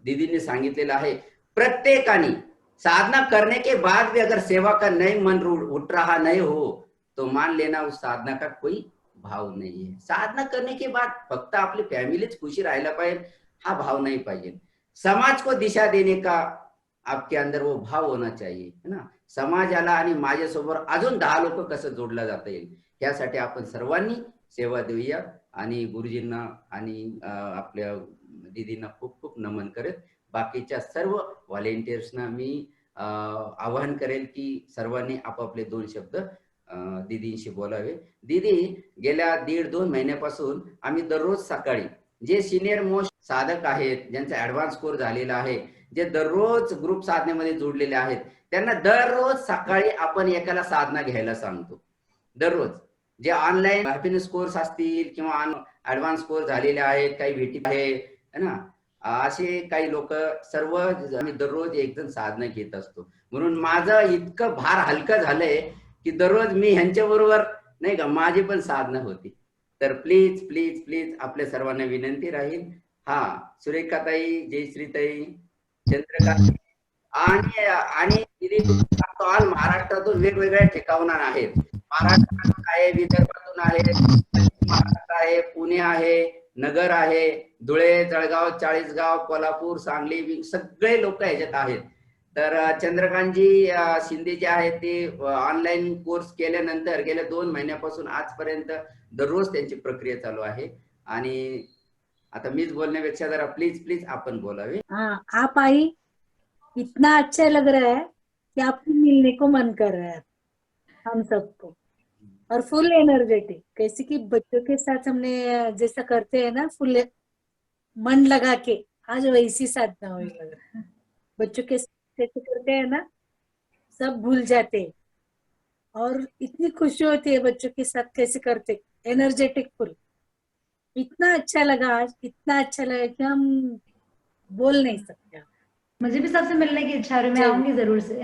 दीदींनी सांगितलेलं आहे, प्रत्येकाने साधना करने के बाद भी अगर सेवा का नहीं मन उठ रहा नहीं हो, तो मान लेना उस साधना का कोई भाव नहीं है. साधना करने के बाद फक्त आपली फॅमिलीच खुशी राहायला पाहिजे हा भाव नहीं पाहिजे. समाज को दिशा देने का आपके अंदर वो भाव होना चाहिए, है ना. समाजाला आणि माझ्यासोबत अजून 10 लोक कसं जोडला जाता येईल यासाठी आपण सर्वांनी सेवा देऊया. आणि गुरुजींना आणि आपल्या दीदींना खूप खूप नमन करत बाकीच्या सर्व व्हॉलेंटियर्सना मी आवाहन करेल की सर्वांनी आपापले 2 शब्द दीदींशी बोलावे. दीदी गेल्या 1.5-2 महिन्यापासून आम्ही दररोज सकाळी जे सिनियर मोस्ट साधक आहेत, ज्यांचा ऍडव्हान्स कोर्स झालेला आहे, जे दररोज ग्रुप साधनेमध्ये जोडलेले आहेत, त्यांना दररोज सकाळी आपण एकाला साधना घ्यायला सांगतो. दररोज जे ऑनलाईन हॅपीनेस कोर्स असतील किंवा ऍडव्हान्स कोर्स झालेले आहेत, काही भेटी आहे ना, असे काही लोक सर्व आम्ही दररोज एक जण साधना घेत असतो. म्हणून माझं इतकं भार हलकं झालंय की दररोज मी ह्यांच्या बरोबर नाही का माझी पण साधना होती. तर प्लीज प्लीज प्लीज आपल्या सर्वांना विनंती राहील. हा, सुरेखाताई, जयश्रीताई, चंद्रकांत आणि आणि ऑल महाराष्ट्रातून वेगवेगळ्या ठिकाणून आहेत. महाराष्ट्रातून आहे, विदर्भातून आहे, महाराष्ट्र आहे, पुणे आहे, नगर आहे, धुळे, जळगाव, चाळीसगाव, कोल्हापूर, सांगली, सगळे लोक ह्याच्यात आहेत. तर चंद्रकांतजी शिंदे जे आहेत ते ऑनलाईन कोर्स केल्यानंतर गेल्या 2 महिन्यापासून आजपर्यंत दररोज त्यांची प्रक्रिया चालू आहे. आणि आता मीच बोलण्यापेक्षा जरा प्लीज प्लीज आपण बोलावे. हाँ, आप आई, इतना अच्छा लग रहा है कि आपको मिलने को मन कर रहा है हम सबको, और फुल एनर्जेटिक, कैसे कि बच्चों के साथ हमने जैसा करते हैं ना, फुल मन लगा के, आज वैसी साधना हुई लग रहा है. बच्चों के साथ कैसे करते हैं ना, सब भूल जाते हैं, और इतनी खुशी होती है बच्चों के साथ कैसे करते, एनर्जेटिक फुल. इतना अच्छा लगा आज, इतना अच्छा लगा कि हम बोल नहीं सकते. मुझे भी सबसे मिलने की इच्छा है, मैं आऊंगी जरूर से.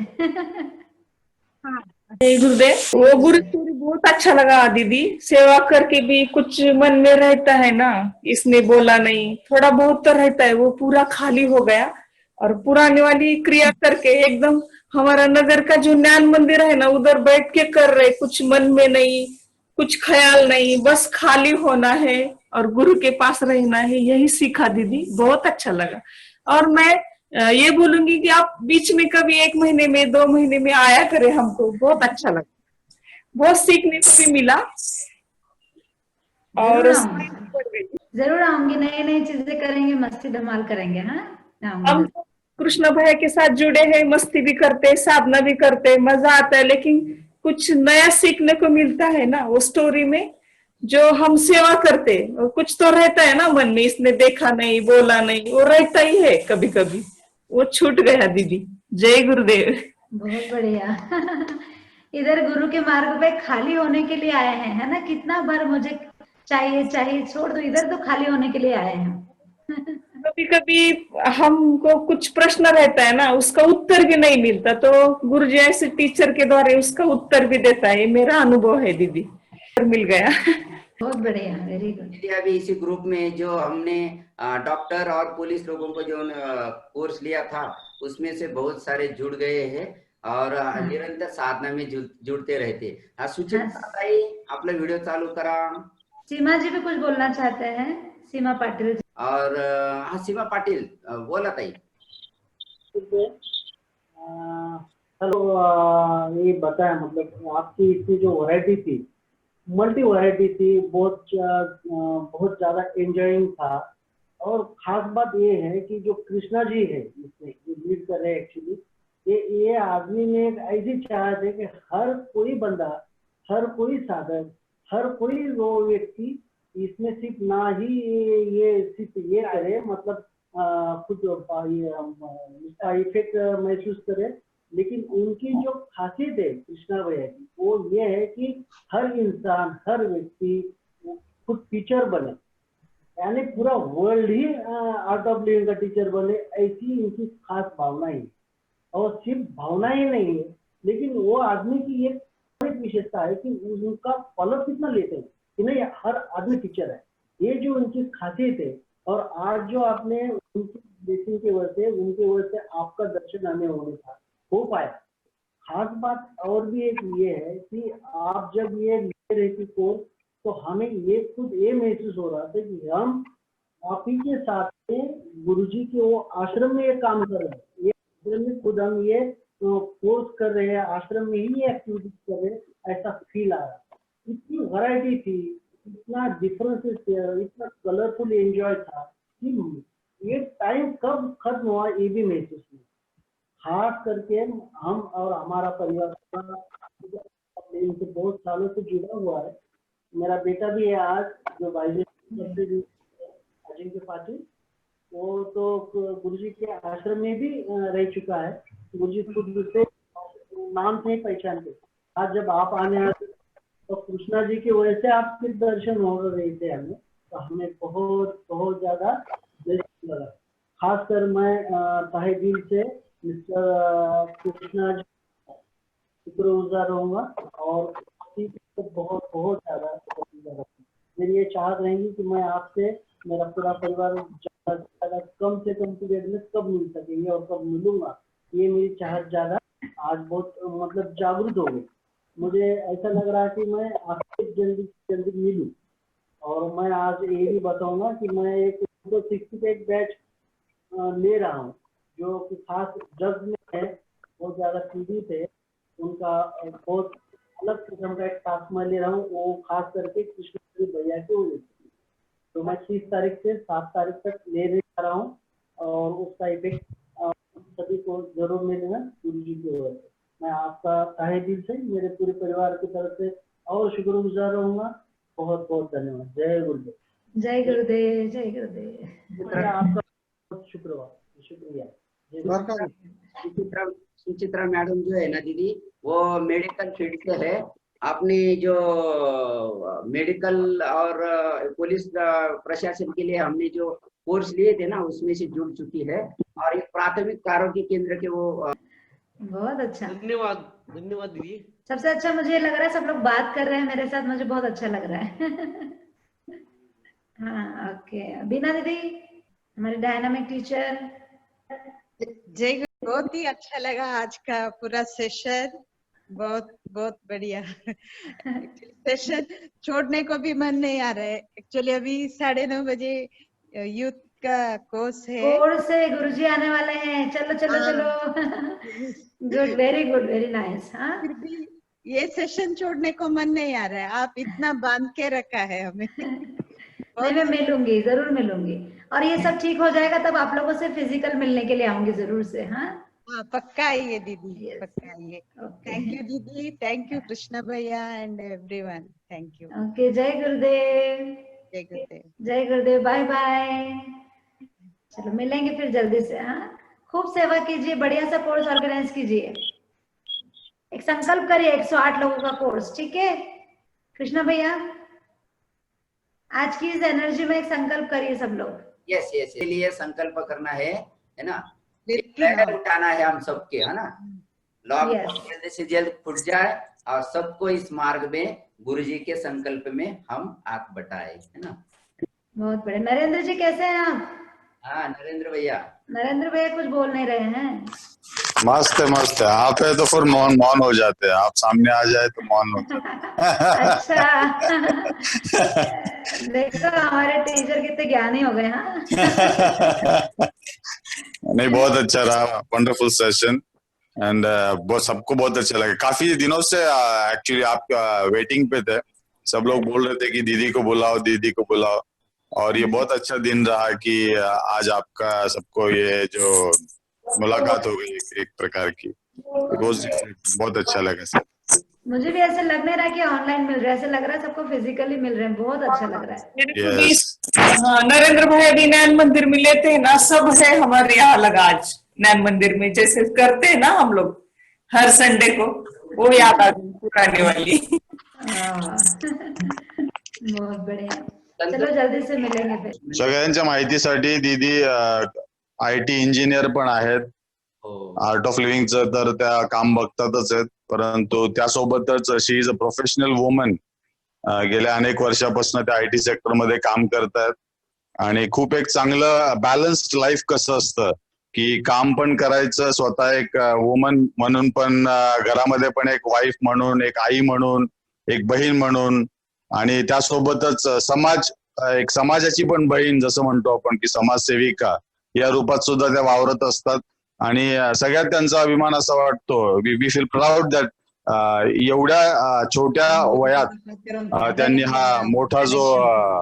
हाँ, गुरुदेव, वो गुरु स्टोरी बहुत अच्छा लगा दीदी. सेवा करके भी कुछ मन में रहता है ना, इसने बोला नहीं, थोड़ा बहुत तो रहता है, वो पूरा खाली हो गया. और पुराने वाली क्रिया करके एकदम हमारा नगर का जो ज्ञान मंदिर है ना, उधर बैठ के कर रहे, कुछ मन में नहीं, कुछ ख्याल नहीं, बस खाली होना है और गुरु के पास रहना है, यही सीखा दीदी. बहुत अच्छा लगा. और मैं ये बोलूंगी कि आप बीच में कभी 1 महीने में 2 महीने में आया करें, हमको बहुत अच्छा लगा, बहुत सीखने को भी मिला. और जरूर आऊंगी, नई नई चीजें करेंगे, मस्ती धमाल करेंगे. हाँ, हम तो कृष्ण भैया के साथ जुड़े हैं, मस्ती भी करते, साधना भी करते, मजा आता है, लेकिन कुछ नया सीखने को मिलता है ना वो स्टोरी में. जो हम सेवा करते, कुछ तो रहता है ना मन में, इसने देखा नहीं, बोला नहीं, वो रहता ही है कभी कभी, वो छूट गया दीदी. जय गुरुदेव. बहुत बढ़िया. इधर गुरु के मार्ग पे खाली होने के लिए आए हैं, है ना. कितना बार मुझे चाहिए चाहिए छोड़ दो, इधर तो खाली होने के लिए आए हैं. कभी कभी हमको कुछ प्रश्न रहता है ना, उसका उत्तर भी नहीं मिलता, तो गुरु जी ऐसे टीचर के द्वारा उसका उत्तर भी देता है. मेरा अनुभव है दीदी, मिल गया. बहुत बढ़िया, वेरी गुड। दीदी अभी इसी ग्रुप में जो हमने डॉक्टर और पुलिस लोगों को जो कोर्स लिया था उसमें से बहुत सारे जुड़ गए हैं और निरंतर साधना में जुड़ते रहते। सुचित्रा ताई आपला व्हिडिओ चालू करा। सीमा जी भी कुछ बोलना चाहते हैं, सीमा पाटिल जी। और सीमा पाटिल बोला ताई। हेलो, ये बताया मतलब आपकी इसकी जो वैरायटी थी, मल्टी वैरायटी थी, बहुत ज़्यादा एंजॉइंग था। और खास बात ये है कि जो कृष्णा जी है इसमें जो लीड कर रहे हैं एक्चुअली, ये आदमी ने एक ऐसी चाहत है कि हर कोई बंदा, हर कोई साधक, हर कोई वो व्यक्ति इसमें सिर्फ ना ही ये सिर्फ ये करे, मतलब कुछ इसका इफेक्ट महसूस करे, लेकिन उनकी जो खासियत है कृष्णा भैया की वो ये है कि हर इंसान, हर व्यक्ति खुद टीचर बने, यानी पूरा world he art of living का टीचर बने, ऐसी इनकी खास भावना है। और सिर्फ भावना ही नहीं है, लेकिन वो आदमी की एक विशेषता है कि उनका फॉलो कितना लेते हैं कि नहीं, हर आदमी टीचर है, ये जो उनकी खासियत है। और आज जो आपने उनकी ब्लेसिंग की वजह से आपका दर्शन हमें हो पाया। खास बात और भी एक ये है कि आप जब ये ले रहे थे कोर्स, तो हमें ये खुद ये महसूस हो रहा था कि हम आप ही के साथ में गुरुजी के वो आश्रम में ये काम कर रहे हैं, ये आश्रम में खुद हम ये कोर्स कर रहे हैं, आश्रम में ही ये एक्टिविटीज कर रहे हैं, ऐसा फील आ रहा था। इतनी वैरायटी थी, इतना डिफरेंसेस थे, इतना कलरफुल एंजॉय था कि ये टाइम कब खत्म हुआ ये भी महसूस नहीं। खास करके हम और हमारा परिवार इनसे बहुत सालों से जुड़ा हुआ है। मेरा बेटा भी है आज, जो अजिंक्य पाटिल, वो तो गुरुजी के आश्रम में भी रह चुका है। गुरुजी खुद से नाम से ही पहचानते। आज जब आप आने आते तो कृष्णा जी की वजह से आपके दर्शन हो रहे थे हमें, तो हमें बहुत बहुत ज्यादा लगा। खासकर मैं तहे दिल से मिस्टर कृष्णा जी शुक्रगुजार रहूंगा और तो बहुत बहुत ज्यादा मेरी ये चाहत रहेगी कि मैं आपसे, मेरा पूरा परिवार ज्यादा कम से कम पीरियड में कब मिल सकेंगे और कब मिलूंगा, ये मेरी चाहत ज्यादा आज बहुत मतलब जागरूक हो गई। मुझे ऐसा लग रहा है कि मैं आपसे जल्दी से जल्दी मिलूं। और मैं आज ये भी बताऊंगा कि मैं एक 68 बैच ले रहा हूँ, जो कि खास जग में है, बहुत ज्यादा पीड़ित है, उनका बहुत अलग किस्म का एक टास्क मैं ले रहा हूँ, वो खास करके कृष्ण भैया के वजह से। तो मैं 30 तारीख से 7 तारीख तक ले जा रहा हूँ और उसका इफेक्ट सभी को जरूर मिलेगा गुरु जी की वजह से। मैं आपका तहे दिल से, मेरे पूरे परिवार की तरफ से और शुक्रगुजार रहूंगा। बहुत बहुत धन्यवाद। जय गुरुदेव। जय गुरुदेव, जय गुरुदेव। आपका बहुत शुक्रिया। सुचित्रा मैडम जो है ना दीदी, वो मेडिकल फील्ड से है। आपने जो मेडिकल और पुलिस प्रशासन के लिए हमने जो कोर्स लिए थे ना, उसमें से जुड़ चुकी है और एक प्राथमिक आरोग्य केंद्र के वो। बहुत अच्छा, धन्यवाद धन्यवाद दीदी। सबसे अच्छा मुझे लग रहा है सब लोग बात कर रहे हैं मेरे साथ, मुझे बहुत अच्छा लग रहा है। हाँ ओके, बीना दीदी हमारी डायनामिक टीचर। जय गुरु, बहुत ही अच्छा लगा आज का पूरा सेशन, बहुत बहुत बढ़िया। सेशन छोड़ने को भी मन नहीं आ रहा है। एक्चुअली अभी 9:30 बजे यूथ का कोर्स है। गुरुजी आने वाले हैं, चलो चलो चलो। Good, very good, very nice. हाँ, फिर भी ये सेशन छोड़ने को मन नहीं आ रहा है, आप इतना बांध के रखा है हमें। नहीं, मैं मिलूंगी, जरूर मिलूंगी, और ये सब ठीक हो जाएगा तब आप लोगों से फिजिकल मिलने के लिए आऊंगी जरूर से। हाँ पक्का आइए दीदी, Yes. पक्का आइए। थैंक यू दीदी, थैंक यू कृष्णा भैया and everyone, thank you. Okay, जय गुरुदेव। जय गुरुदेव। जय गुरुदेव, बाय बाय। चलो मिलेंगे फिर जल्दी से। हाँ, खूब सेवा कीजिए, बढ़िया सा कोर्स ऑर्गेनाइज कीजिए। एक संकल्प करिए 108 लोगों का कोर्स, ठीक है कृष्णा भैया? आज की इस एनर्जी में एक संकल्प करिए सब लोग। यस यस, इसलिए संकल्प करना है ना, बिल्कुल उठाना है हम सबके, है ना। Lockdown Yes. जल्द से जल्द फूट जाए और सबको इस मार्ग में गुरु जी के संकल्प में हम हाथ बटाए, है ना। बहुत बढ़िया। नरेंद्र जी कैसे हैं आप? हाँ नरेंद्र भैया। नरेंद्र भैया कुछ बोल नहीं रहे हैं। मस्त है मस्त है। आप है तो फिर मौन मौन हो जाते हैं, आप सामने आ जाए तो मौन होते अच्छा। देखो हमारे टीचर कितने ज्ञानी हो गए। हाँ। नहीं बहुत अच्छा रहा, वंडरफुल सेशन एंड बहुत सबको बहुत अच्छा लगा। काफी दिनों से एक्चुअली आप वेटिंग पे थे, सब लोग बोल रहे थे कि दीदी को बुलाओ दीदी को बुलाओ, और ये बहुत अच्छा दिन रहा कि आज आपका सबको ये जो मुलाकात हो गई एक प्रकार की। बहुत अच्छा लगा सर। मुझे भी ऐसे लग नहीं रहा कि ऑनलाइन मिल रहा है, ऐसे लग रहा है सबको फिजिकली मिल रहे हैं। बहुत अच्छा लग रहा है। मेरे को भी यस हाँ, नरेंद्र भाई अभी नैन मंदिर में लेते हैं ना, सब है हमारे यहाँ लगा आज नैन मंदिर में, जैसे करते हैं ना हम लोग हर संडे को, वो याद आ गई पुराने वाली। बहुत बढ़िया। चलो जल्दी से मिलेंगे फिर। सगळ्यांच्या माहितीसाठी दीदी IT इंजिनियर पण आहेत, हो. आर्ट ऑफ लिव्हिंगचं तर त्या काम बघतातच आहेत, परंतु त्यासोबतच she is a professional woman. गेल्या अनेक वर्षापासून त्या IT सेक्टर मध्ये काम करतायत आणि खूप एक चांगलं बॅलन्स्ड लाईफ कसं असतं की काम पण करायचं, स्वतः एक वुमन म्हणून पण घरामध्ये पण एक वाईफ म्हणून, एक आई म्हणून, एक बहीण म्हणून, आणि त्यासोबतच एक समाजाची पण बहीण जसं म्हणतो आपण की समाजसेविका या रूपात सुद्धा त्या वावरत असतात. आणि सगळ्यात त्यांचा अभिमान असा वाटतो, वी फील प्राऊड दॅट एवढ्या छोट्या वयात त्यांनी हा मोठा जो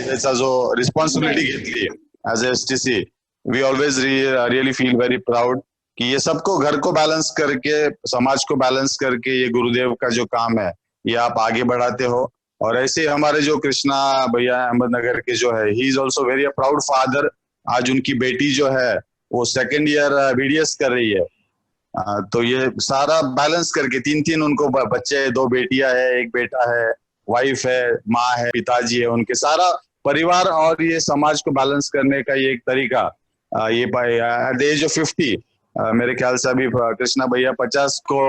त्याचा जो रिस्पॉन्सिबिलिटी घेतली as STC. We always really feel very proud कि ये सबको घर को बैलेंस करके, समाज को बैलेंस करके ये गुरुदेव का जो काम है ये आप आगे बढ़ाते हो. और ऐसे हमारे जो कृष्णा भैया अहमदनगर के जो है, he is also very proud father. आज उनकी बेटी जो है वो 2nd ईयर BDS कर रही है. तो ये सारा बैलेंस करके 3 उनको बच्चे है, 2 बेटियां है, 1 बेटा है, वाइफ है, माँ है, पिताजी है, उनके सारा परिवार और ये समाज को बैलेंस करने का ये एक तरीका ये एट द एज ऑफ 50 मेरे ख्याल से अभी कृष्णा भैया 50 को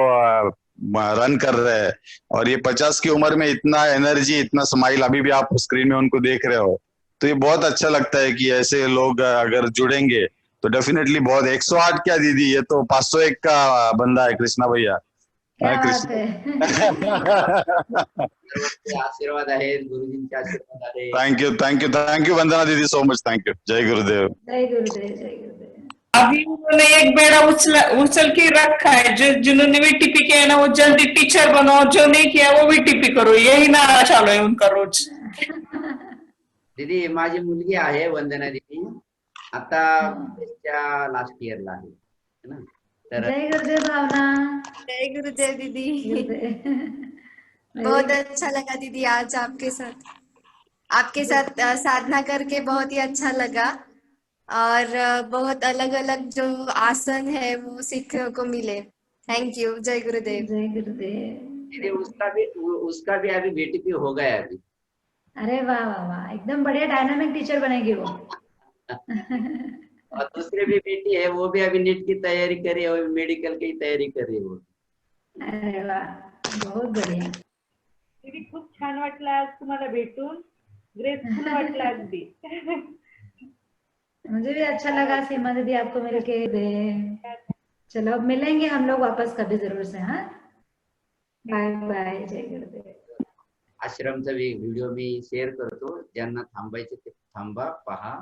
रन कर रहे हैं, और ये 50 की उम्र में इतना एनर्जी, इतना स्माइल, अभी भी आप स्क्रीन में उनको देख रहे हो, तो ये बहुत अच्छा लगता है कि ऐसे लोग अगर जुड़ेंगे तो डेफिनेटली बहुत 108 क्या दीदी, ये तो 501 का बंदा है कृष्णा भैया. क्या बात है. आशीर्वाद आहेत, गुरुजींचे आशीर्वाद आहे. थैंक यू वंदना दीदी, सो मच थैंक यू. जय गुरुदेव. जय गुरुदेव. जय गुरुदेव. अभी उन्होंने एक बेड़ा उछल के रखा है, जो जिन्होंने भी टीपी किया है ना वो जल्दी टीचर बनो, जो नहीं किया वो भी टीपी करो, यही नारा चालू है उनका रोज. दीदी माझी मुलगी आहे वंदना दीदी, आता लास्ट इयरला आहे ना. तर जय गुरुदेव भावना. जय गुरुदेव दीदी. गुरुदेव. बहुत अच्छा लगा दीदी आज आपके साथ साधना करके बहुत ही अच्छा लगा, और बहुत अलग अलग जो आसन है वो सीखने को मिले. Thank you. जय गुरुदेव. जय गुरुदेव. दीदी उसका भी अभी BTP हो गया अभी. अरे वाह वाह वाह, एकदम बढ़िया डायनामिक टीचर बनेगी वो. और दूसरी भी बेटी है, वो भी अभी नीट की तैयारी कर रही है, वो मेडिकल की तैयारी कर रही है वो. अरे वाह, बहुत बढ़िया. दीदी खूप छान वाटलं आज तुम्हाला भेटून, ग्रेसफुल वाटलं अगदी. मुझे भी अच्छा लगा सीमा दीदी आपको मिलके. चलो अब मिलेंगे हम लोग वापस कभी जरूर से. हाँ, बाय बाय. जय गुरुदेव. आश्रमचा व्हिडिओ मी शेअर करतो, ज्यांना थांबायचे ते थांबा, पहा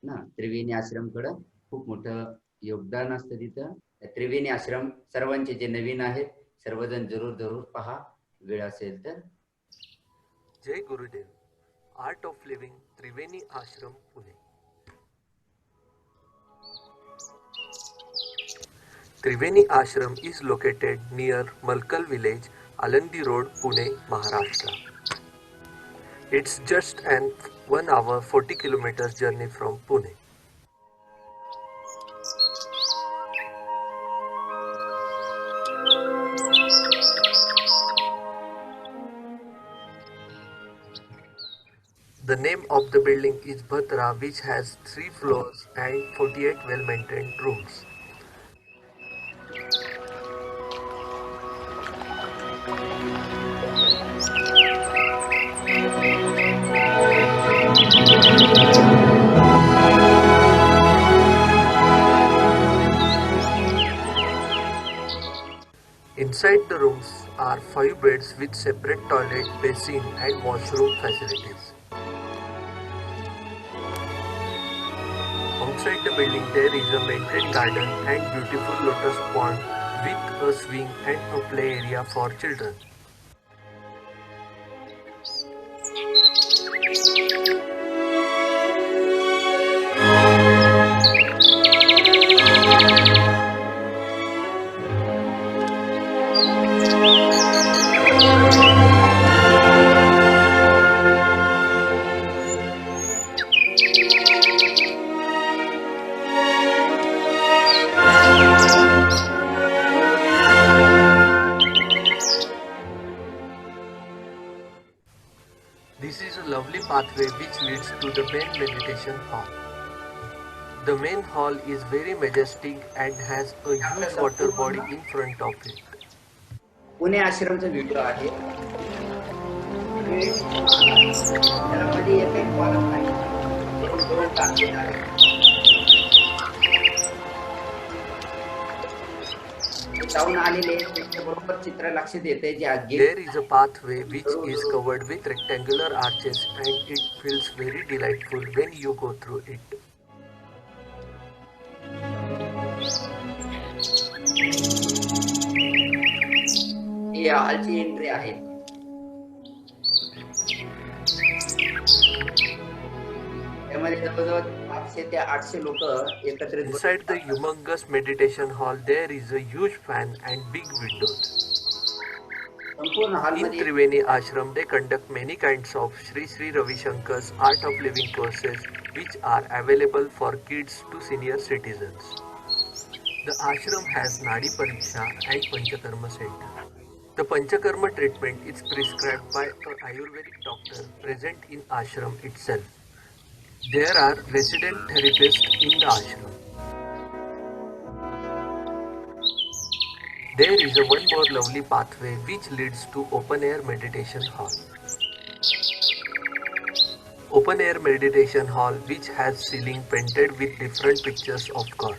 ना. त्रिवेणी आश्रमकडे खूप मोठं योगदान असतं तिथं. त्रिवेणी आश्रम सर्वांचे जे नवीन आहेत सर्वजण जरूर पहा, वेळ असेल तर. जय गुरुदेव. आर्ट ऑफ लिव्हिंग, त्रिवेणी आश्रम, Pune. Triveni Ashram is located near Malkal village, Alandi Road, Pune, Maharashtra. It's just an 1 hour 40 kilometers journey from Pune. The name of the building is Bhatra, which has 3 floors and 48 well-maintained rooms. Inside the rooms are 5 beds with separate toilet, basin and washroom facilities. Outside the building there is a maintained garden and beautiful lotus pond with a swing and a play area for children. This is a lovely pathway which leads to the main meditation hall. The main hall is very majestic and has a huge water body in front of it. Pune आश्रमचा व्हिडिओ आहे. त्यामध्ये येथे कॉलम नाही. करून टाकलेला आहे. जाऊन आलेले बरोबर चित्र लक्षात येते जे आगे. There is a pathway which is covered with rectangular arches and it feels very delightful when you go through it. ही हॉलची एंट्री आहे. त्यामध्ये जवळजवळ 500 ते 800 लोक एकत्रित. Inside the humongous meditation hall there is a huge fan and big windows. संपूर्ण In हॉलमध्ये Triveni Ashram they conduct many kinds of Sri Sri Ravi Shankar's Art of Living courses which are available for kids to senior citizens. The ashram has Nadi Pariksha and Panchakarma center. The Panchakarma treatment is prescribed by an Ayurvedic doctor present in ashram itself. There are resident therapists in the ashram. There is a one more lovely pathway which leads to open air meditation hall. Open air meditation hall which has ceiling painted with different pictures of God.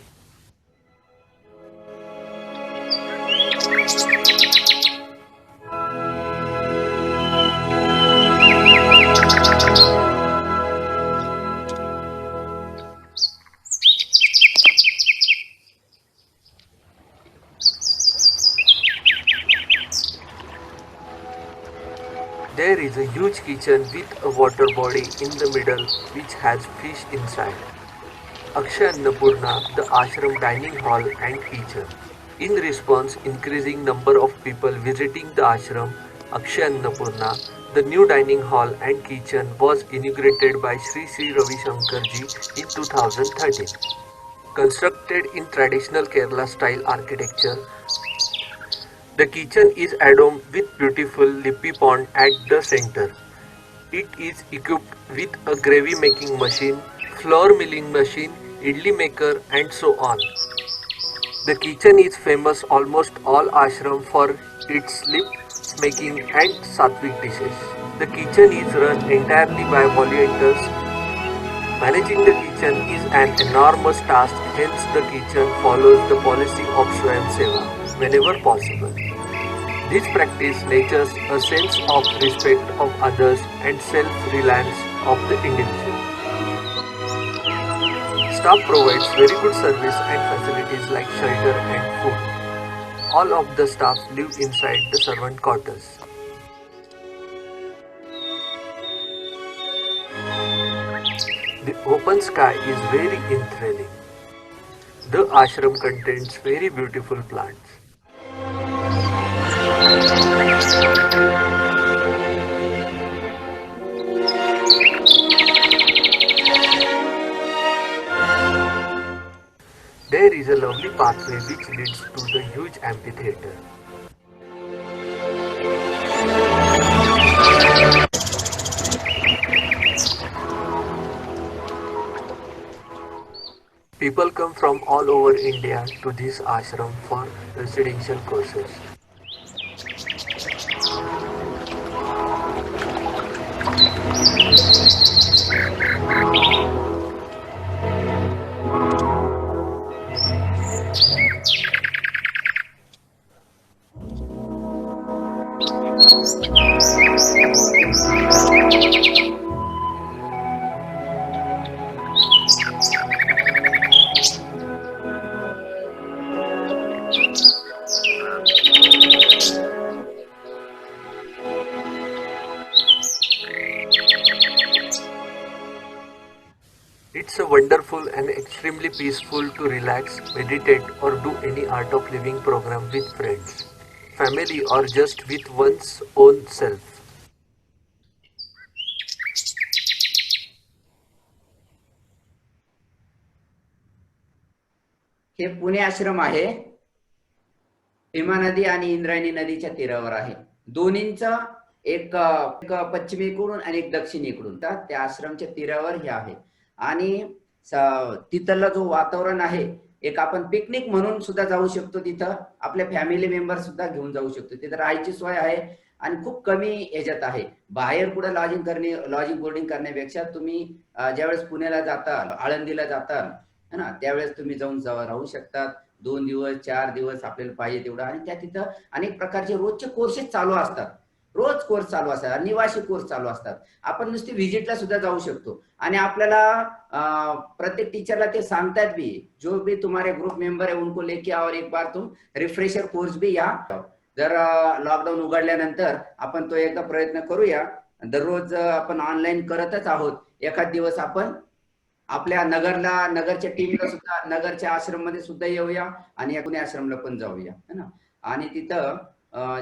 There is a huge kitchen with a water body in the middle which has fish inside. Akshay Annapurna, the ashram dining hall and kitchen. In response increasing number of people visiting the ashram, Akshay Annapurna, the new dining hall and kitchen was inaugurated by Sri Sri Ravi Shankar Ji in 2013. Constructed in traditional Kerala style architecture, the kitchen is adorned with beautiful lippy pond at the center. It is equipped with a gravy making machine, flour milling machine, idli maker and so on. The kitchen is famous almost all ashram for its lip making and sattvic dishes. The kitchen is run entirely by volunteers. Managing the kitchen is an enormous task, hence the kitchen follows the policy of Swayam Seva whenever possible. This practice nurtures a sense of respect of others and self-reliance of the individual. Staff provides very good service and facilities like shelter and food. All of the staff live inside the servant quarters. The open sky is very enthralling. The ashram contains very beautiful plants. There is a lovely pathway which leads to the huge amphitheater. People come from all over India to this ashram for residential courses. It's a wonderful and extremely peaceful to relax, meditate or do any art of living program with friends, family or just with one's own self. हे पुणे आश्रम आहे, भीमा नदी आणि इंद्रायणी नदीच्या तीरावर आहे. दोन्हींचा एक पश्चिमेकडून आणि एक दक्षिणेकडून त्या आश्रमच्या तीरावर हे आहे. आणि तिथला जो वातावरण आहे, एक आपण पिकनिक म्हणून सुद्धा जाऊ शकतो. तिथं आपल्या फॅमिली मेंबर सुद्धा घेऊन जाऊ शकतो. तिथं राहायची सोय आहे आणि खूप कमी ह्याच्यात आहे. बाहेर कुठे लॉजिंग बोर्डिंग करण्यापेक्षा तुम्ही ज्यावेळेस पुण्याला जाता, आळंदीला जाता है ना, त्यावेळेस तुम्ही जाऊन राहू शकतात. 2 दिवस 4 दिवस आपल्याला पाहिजे तेवढं. आणि त्या तिथं अनेक प्रकारचे रोजचे कोर्सेस चालू असतात. रोज कोर्स चालू असतात, निवासी कोर्स चालू असतात. आपण नुसती व्हिजिटला सुद्धा जाऊ शकतो. आणि आपल्याला प्रत्येक टीचरला ते सांगतात भी, जो भी तुम्हारे ग्रुप मेंबर है उनको लेके आओ और एक बार तुम रिफ्रेशर कोर्स भी या. जर लॉकडाऊन उघडल्यानंतर आपण तो एकदा प्रयत्न करूया. दररोज आपण ऑनलाईन करतच आहोत. एखाद दिवस आपण आपल्या नगरच्या टीमला सुद्धा, नगरच्या आश्रम मध्ये सुद्धा येऊया आणि पुणे आश्रमला पण जाऊया है ना. आणि तिथं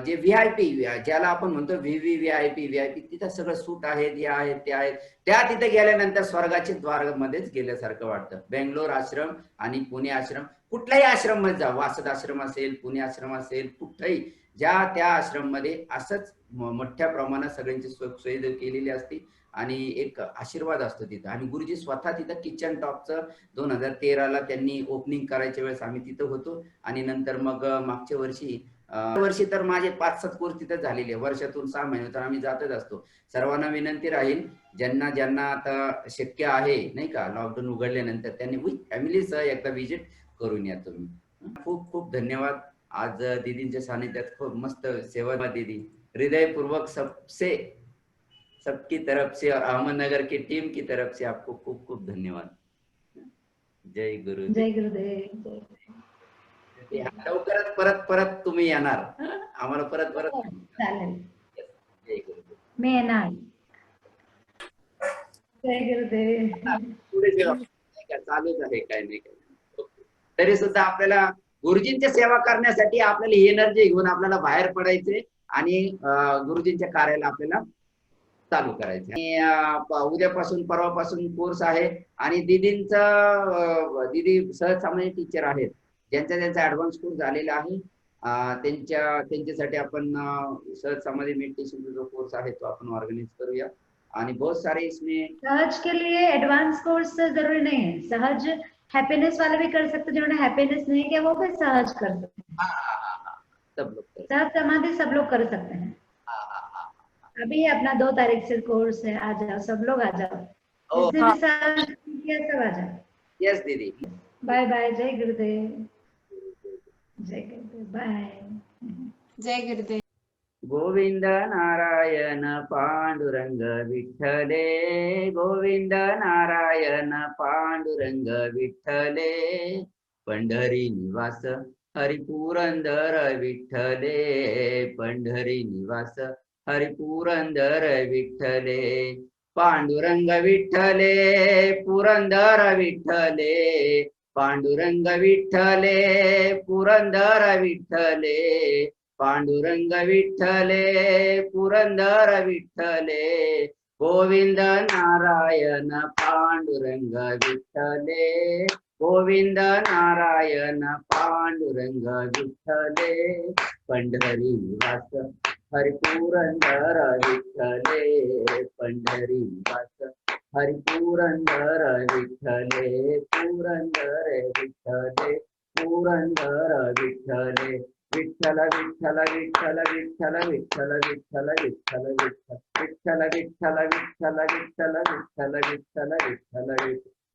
जे व्हीआयपी, ज्याला आपण म्हणतो व्हीआयपी, तिथं सगळं सूट आहेत, हे आहेत, ते आहेत. त्या तिथे गेल्यानंतर स्वर्गाच्या द्वारामध्येच गेल्यासारखं वाटतं. बेंगलोर आश्रम आणि पुणे आश्रम, कुठल्याही आश्रम मध्ये जा, वासद आश्रम असेल, पुणे आश्रम असेल, कुठेही ज्या त्या आश्रम मध्ये असंच मोठ्या प्रमाणात सगळ्यांची सोय केलेली असते आणि एक आशीर्वाद असतो तिथं. आणि गुरुजी स्वतः तिथं किचन टॉपचं 2013ला त्यांनी ओपनिंग करायच्या वेळेस आम्ही तिथं होतो. आणि नंतर मग मागच्या वर्षी तर माझे 5-7 कोर्स तिथं झालेले. वर्षातून 6 महिने तर आम्ही जातच असतो. सर्वांना विनंती राहील, ज्यांना आता शक्य आहे नाही का, लॉकडाऊन उघडल्यानंतर त्यांनी विथ फॅमिलीसह एकदा व्हिजिट करून या तुम्ही. खूप खूप धन्यवाद. आज दीदींच्या सानिध्यात खूप मस्त सेवा दीदी. हृदयपूर्वक सबकी तरफ से और अहमदनगर की टीम की तरफ से आपको खूप खूप धन्यवाद. जय गुरुदेव. जय गुरुदेव. लवकरच परत तुम्ही येणार आम्हाला परत. चालेल. जय गुरुदेव. मी येणार. जय गुरुदेव. पुढे चालूच आहे काय नाही काय. तरी सुद्धा आपल्याला गुरुजींची सेवा करण्यासाठी आपल्याला एनर्जी घेऊन आपल्याला बाहेर पडायचे आणि गुरुजींच्या कार्याला आपल्याला चालू करायचे. आणि उद्यापासून परवापासून कोर्स आहे. आणि दीदी सहज सामान्य टीचर आहेत, ज्यांचा ऍडव्हान्स कोर्स झालेला आहे. त्यांच्यासाठी आपण सहज सामान्य मेडिटेशन जो कोर्स आहे तो आपण ऑर्गेनाइज करूया. आणि बहुत सारे इसमें सहज के लिए एडवांस कोर्स जरूरी नहीं है. सहज हैप्पीनेस वाले भी कर सकते, जिन्होंने हैप्पीनेस नहीं किया वो भी सहज कर सकते हैं. सब लोग सहज समाधि सब लोग कर सकते हैं. अभी अपना 2 तारीख से कोर्स है, आ जाओ सब लोग, आ जाओ. जिसने भी सहज किया सब आ जाओ. यस दीदी. Bye bye. जय गुरुदेव. जय गुरुदेव. बाय. जय गुरुदेव. गोविंद नारायण पांडुरंग विठ्ठले, गोविंद नारायण पांडुरंग विठ्ठले, पंढरी निवास हरिपुरंदर विठ्ठले, पंढरी निवास हरिपुरंदर विठ्ठले, पांडुरंग विठ्ठले पुरंदर विठ्ठले, पांडुरंग विठ्ठले पुरंदर विठ्ठले, पांडुरंग विठ्ठले पुरंदर विठ्ठले, गोविंद नारायण पांडुरंग विठ्ठले, गोविंद नारायण पांडुरंग विठ्ठले, पंढरी निवास हरिपुरंदर विठ्ठले, पंढरी निवास हरिपुरंदर विठ्ठले, पुरंदर विठ्ठले, पुरंदर विठ्ठले, विठ्ठल विठ्ठल विठ्ठल विठ्ठल विठ्ठल विठ्ठल विठ्ठल विठ्ठल विठ्ठल विठ्ठल विठ्ठल विठ्ठल विठ्ठल विठ्ठल विठ्ठल